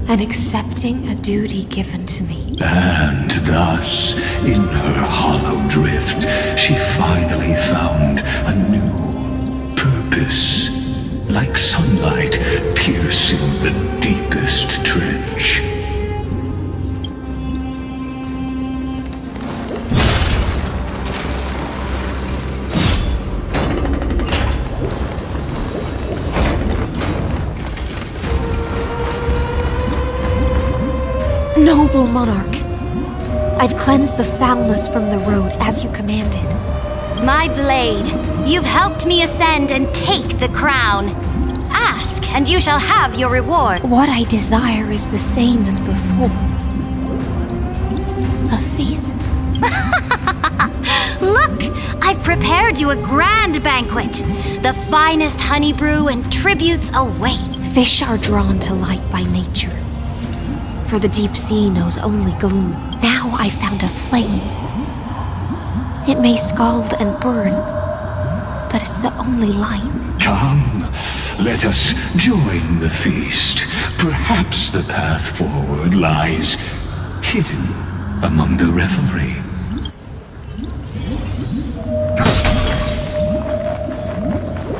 and accepting a duty given to me. And thus, in her hollow drift, she finally found a new purpose, like sunlight piercing the deepest trench. Noble monarch, I've cleansed the foulness from the road as you commanded. My blade, you've helped me ascend and take the crown. Ask, and you shall have your reward. What I desire is the same as before. A feast. Look, I've prepared you a grand banquet. The finest honey brew and tributes await. Fish are drawn to light by nature, for the deep sea knows only gloom. Now I found a flame. It may scald and burn, but it's the only light. Come, let us join the feast. Perhaps the path forward lies hidden among the revelry.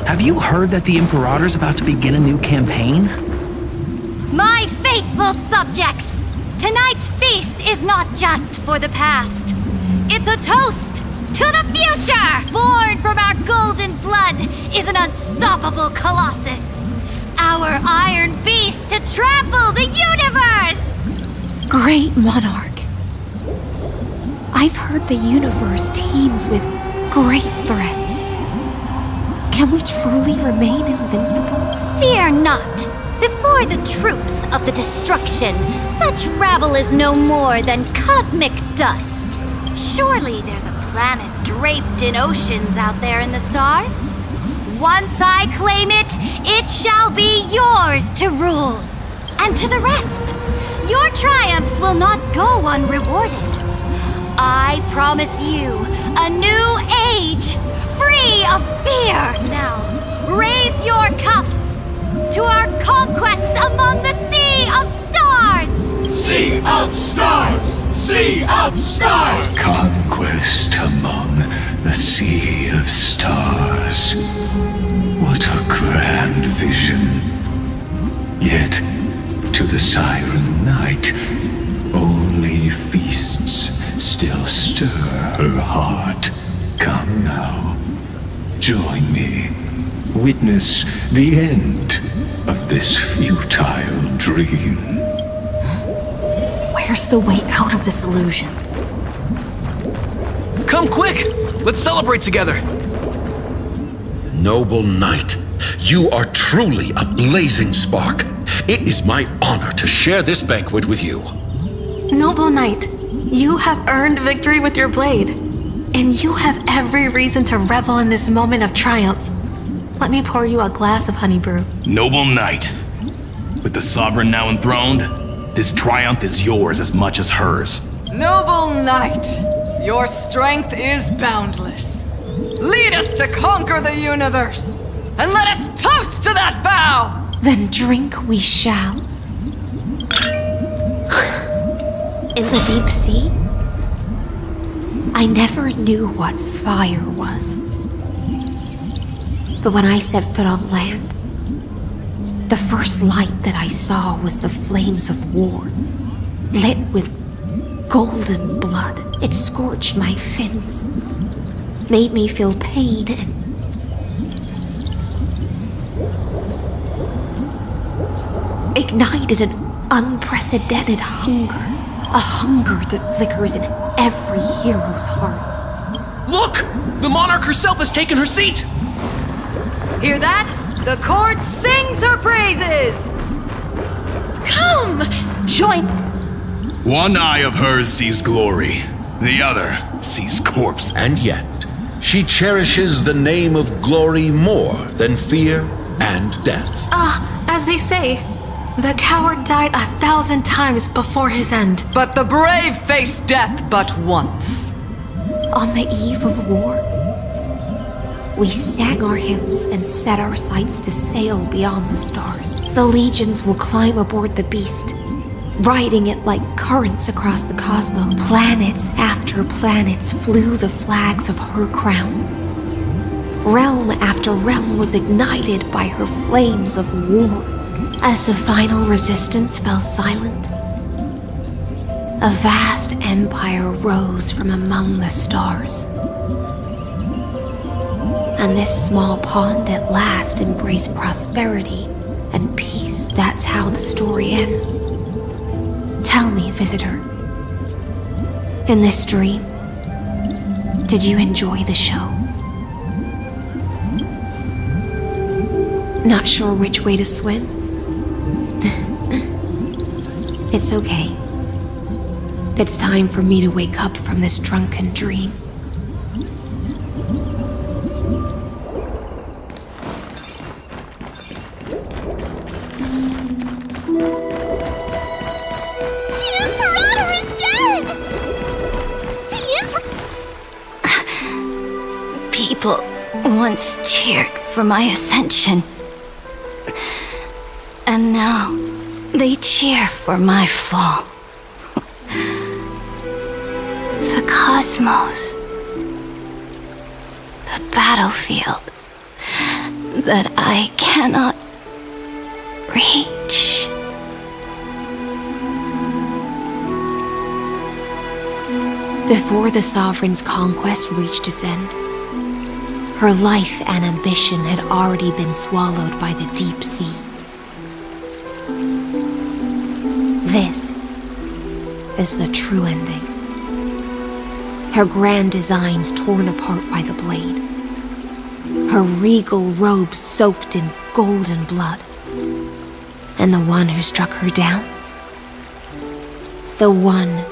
Have you heard that the Imperator's about to begin a new campaign? My faithful subjects, tonight's feast is not just for the past. It's a toast to the future! Born from our golden blood is an unstoppable colossus. Our iron beast to trample the universe! Great monarch, I've heard the universe teems with great threats. Can we truly remain invincible? Fear not. Before the troops of the destruction, such rabble is no more than cosmic dust. Surely there's a planet draped in oceans out there in the stars. Once I claim it, it shall be yours to rule. And to the rest, your triumphs will not go unrewarded. I promise you a new age, free of fear. Now, raise your cups to our conquest among the Sea of Stars! Sea of Stars! Sea of Stars! Conquest among the Sea of Stars. What a grand vision. Yet, to the Siren Knight, only feasts still stir her heart. Come now, join me. Witness the end of this futile dream. Where's the way out of this illusion? Come quick! Let's celebrate together! Noble knight, you are truly a blazing spark. It is my honor to share this banquet with you. Noble knight, you have earned victory with your blade, and you have every reason to revel in this moment of triumph. Let me pour you a glass of honey brew. Noble knight, with the sovereign now enthroned, this triumph is yours as much as hers. Noble knight, your strength is boundless. Lead us to conquer the universe, and let us toast to that vow! Then drink we shall. In the deep sea, I never knew what fire was. But when I set foot on land, the first light that I saw was the flames of war, lit with golden blood. It scorched my fins, made me feel pain, and ignited an unprecedented hunger. A hunger that flickers in every hero's heart. Look! The monarch herself has taken her seat! Hear that? The court sings her praises! Come! Join. One eye of hers sees glory, the other sees corpse. And yet, she cherishes the name of glory more than fear, and death. As they say, the coward died 1,000 times before his end. But the brave face death but once. On the eve of war, we sang our hymns and set our sights to sail beyond the stars. The legions will climb aboard the beast, riding it like currents across the cosmos. Planets after planets flew the flags of her crown. Realm after realm was ignited by her flames of war. As the final resistance fell silent, a vast empire rose from among the stars. And this small pond at last embraced prosperity and peace. That's how the story ends. Tell me, visitor, in this dream, did you enjoy the show? Not sure which way to swim? It's okay. It's time for me to wake up from this drunken dream. People once cheered for my ascension. And now they cheer for my fall. The cosmos. The battlefield that I cannot reach. Before the Sovereign's conquest reached its end, her life and ambition had already been swallowed by the deep sea. This is the true ending. Her grand designs torn apart by the blade. Her regal robe soaked in golden blood. And the one who struck her down? The one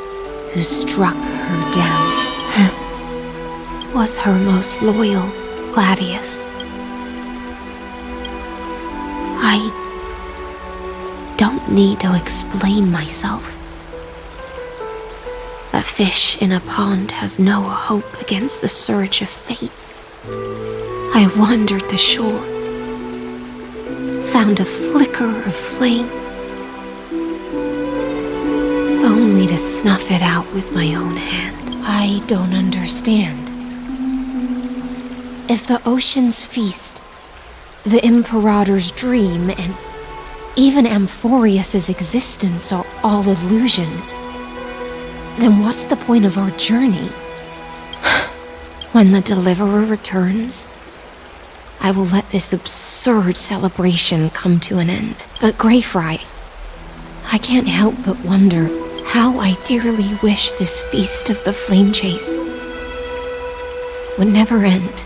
who struck her down was her most loyal Gladius. I don't need to explain myself. A fish in a pond has no hope against the surge of fate. I wandered the shore, found a flicker of flame, only to snuff it out with my own hand. I don't understand. If the ocean's feast, the Imperator's dream, and even Amphorius's existence are all illusions, then what's the point of our journey? When the Deliverer returns, I will let this absurd celebration come to an end. But Greyfry, I can't help but wonder how I dearly wish this feast of the flame chase would never end.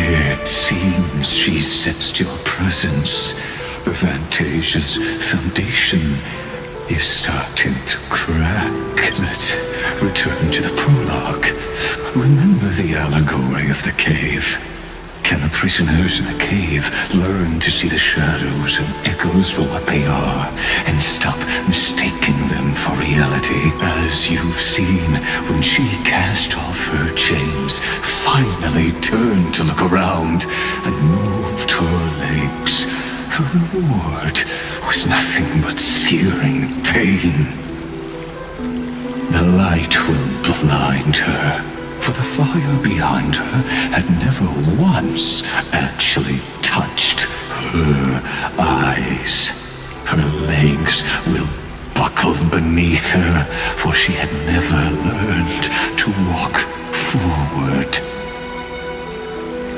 It seems she sensed your presence. The Fantasia's foundation is starting to crack. Let's return to the prologue. Remember the allegory of the cave? Can the prisoners in the cave learn to see the shadows and echoes for what they are and stop mistaking them for reality? As you've seen when she cast off her chains, finally turned to look around and moved her legs. Her reward was nothing but searing pain. The light will blind her, for the fire behind her had never once actually touched her eyes. Her legs will buckle beneath her, for she had never learned to walk forward.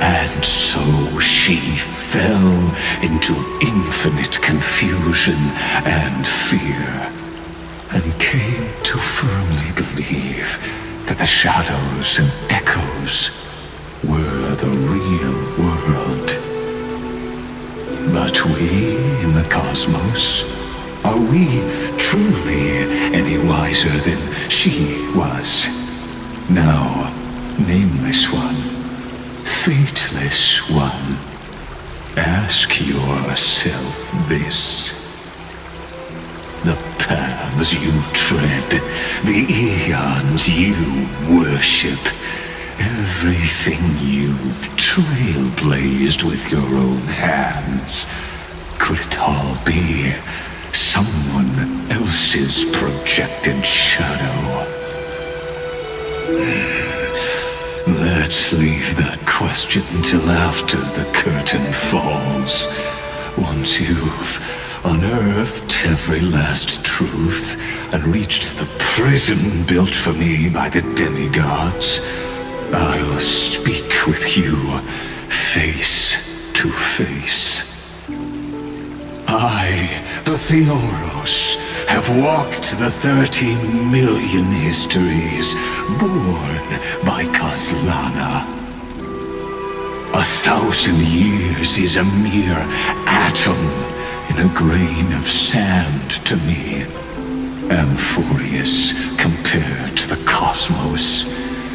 And so she fell into infinite confusion and fear, and came to firmly believe that the shadows and echoes were the real world. But we in the cosmos, are we truly any wiser than she was? Now, Nameless One, Fateless one, ask yourself this. The paths you tread, the eons you worship, everything you've trailblazed with your own hands, could it all be someone else's projected shadow? Let's leave that question till after the curtain falls. Once you've unearthed every last truth and reached the prison built for me by the demigods, I'll speak with you face to face. I, the Theoros, have walked the 30 million histories born by Kozlana. 1,000 years is a mere atom in a grain of sand to me. Amphorius, compared to the cosmos,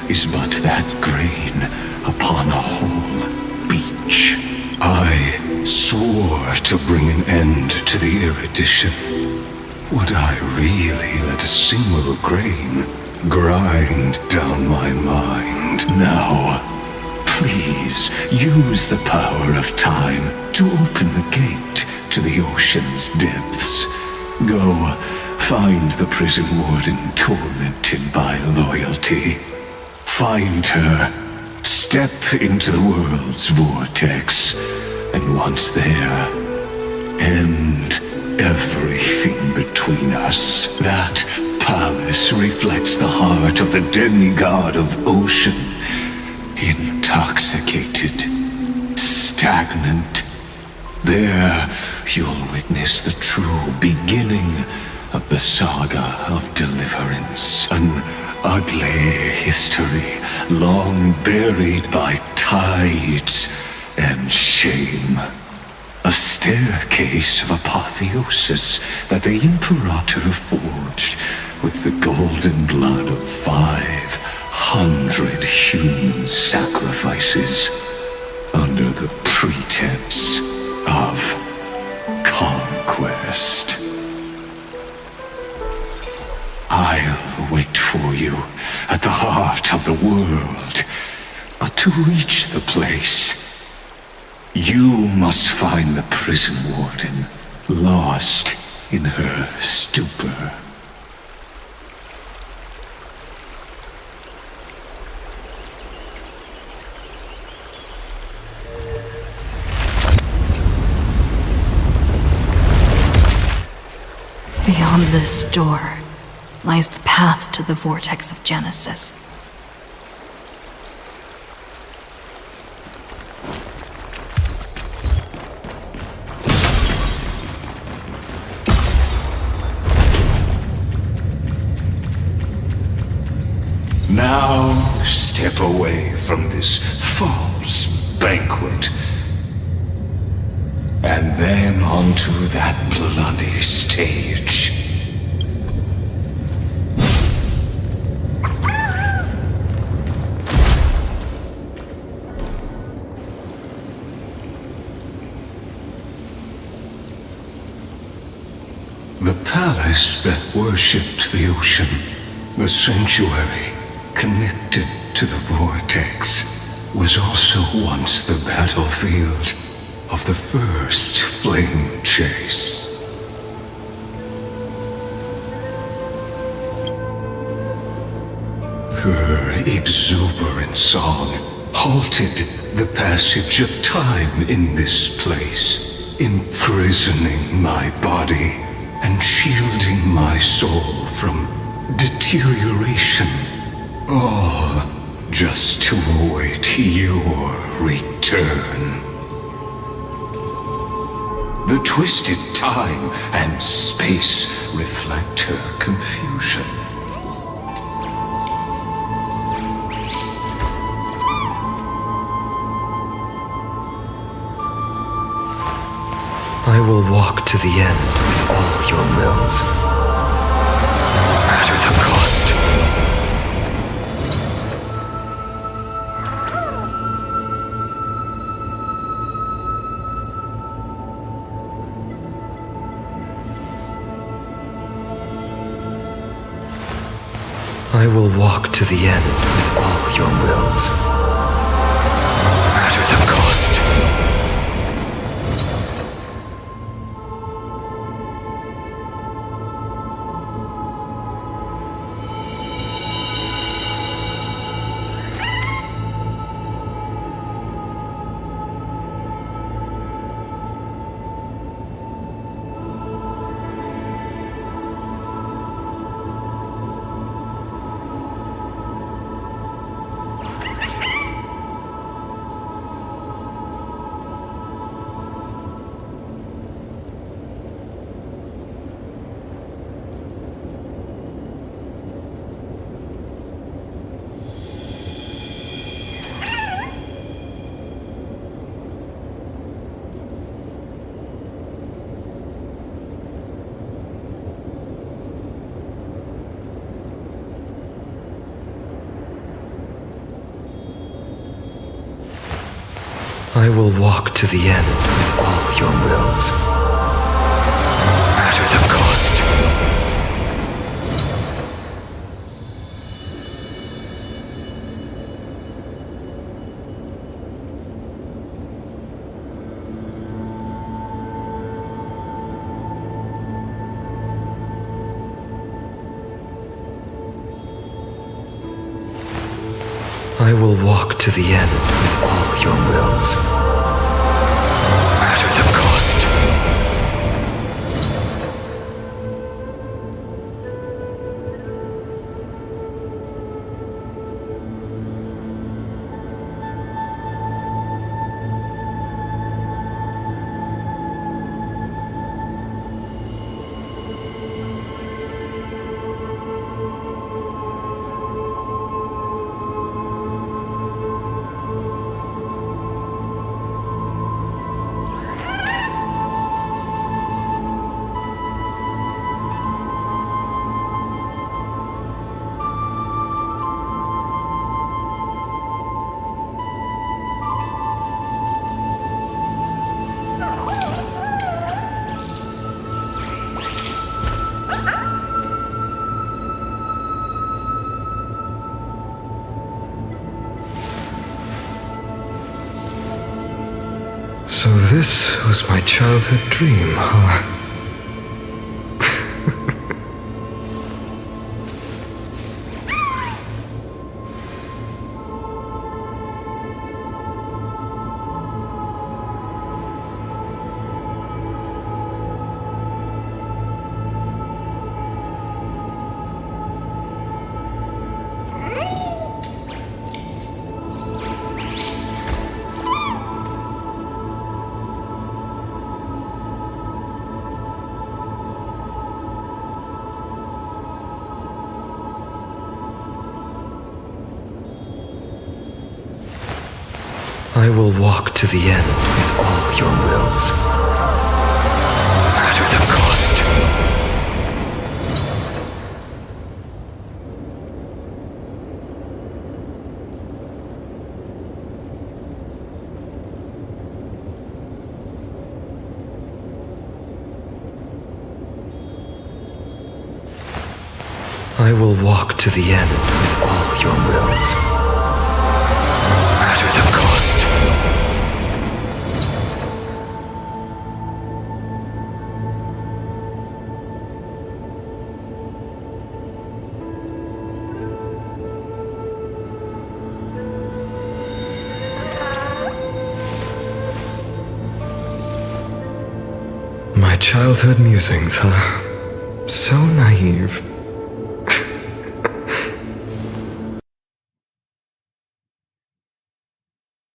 is but that grain upon a whole beach. I swore to bring an end to the erudition. Would I really let a single grain grind down my mind? Now, please use the power of time to open the gate to the ocean's depths. Go, find the prison warden tormented by loyalty. Find her, step into the world's vortex, and once there, end everything between us. That palace reflects the heart of the demigod of ocean, intoxicated, stagnant. There you'll witness the true beginning of the saga of deliverance. An ugly history long buried by tides and shame. A staircase of apotheosis that the Imperator forged with the golden blood of 500 human sacrifices under the pretense of conquest. I'll wait for you at the heart of the world, but to reach the place, you must find the prison warden, lost in her stupor. Beyond this door lies the path to the vortex of Genesis. Now step away from this false banquet, and then onto that bloody stage. The palace that worshipped the ocean, the sanctuary connected to the vortex, was also once the battlefield of the first flame chase. Her exuberant song halted the passage of time in this place, imprisoning my body and shielding my soul from deterioration, all just to await your return. The twisted time and space reflect her confusion. I will walk to the end with all your wills, no matter the cost. I will walk to the end with all your wills, no matter the cost. I will walk to the end with all your wills, no matter the cost. I will walk to the end with all your wills, no matter the cost. So this was my childhood dream, huh? I will walk to the end with all your wills, no matter the cost. I will walk to the end with all your wills, no matter the cost. My childhood musings, huh? So naive.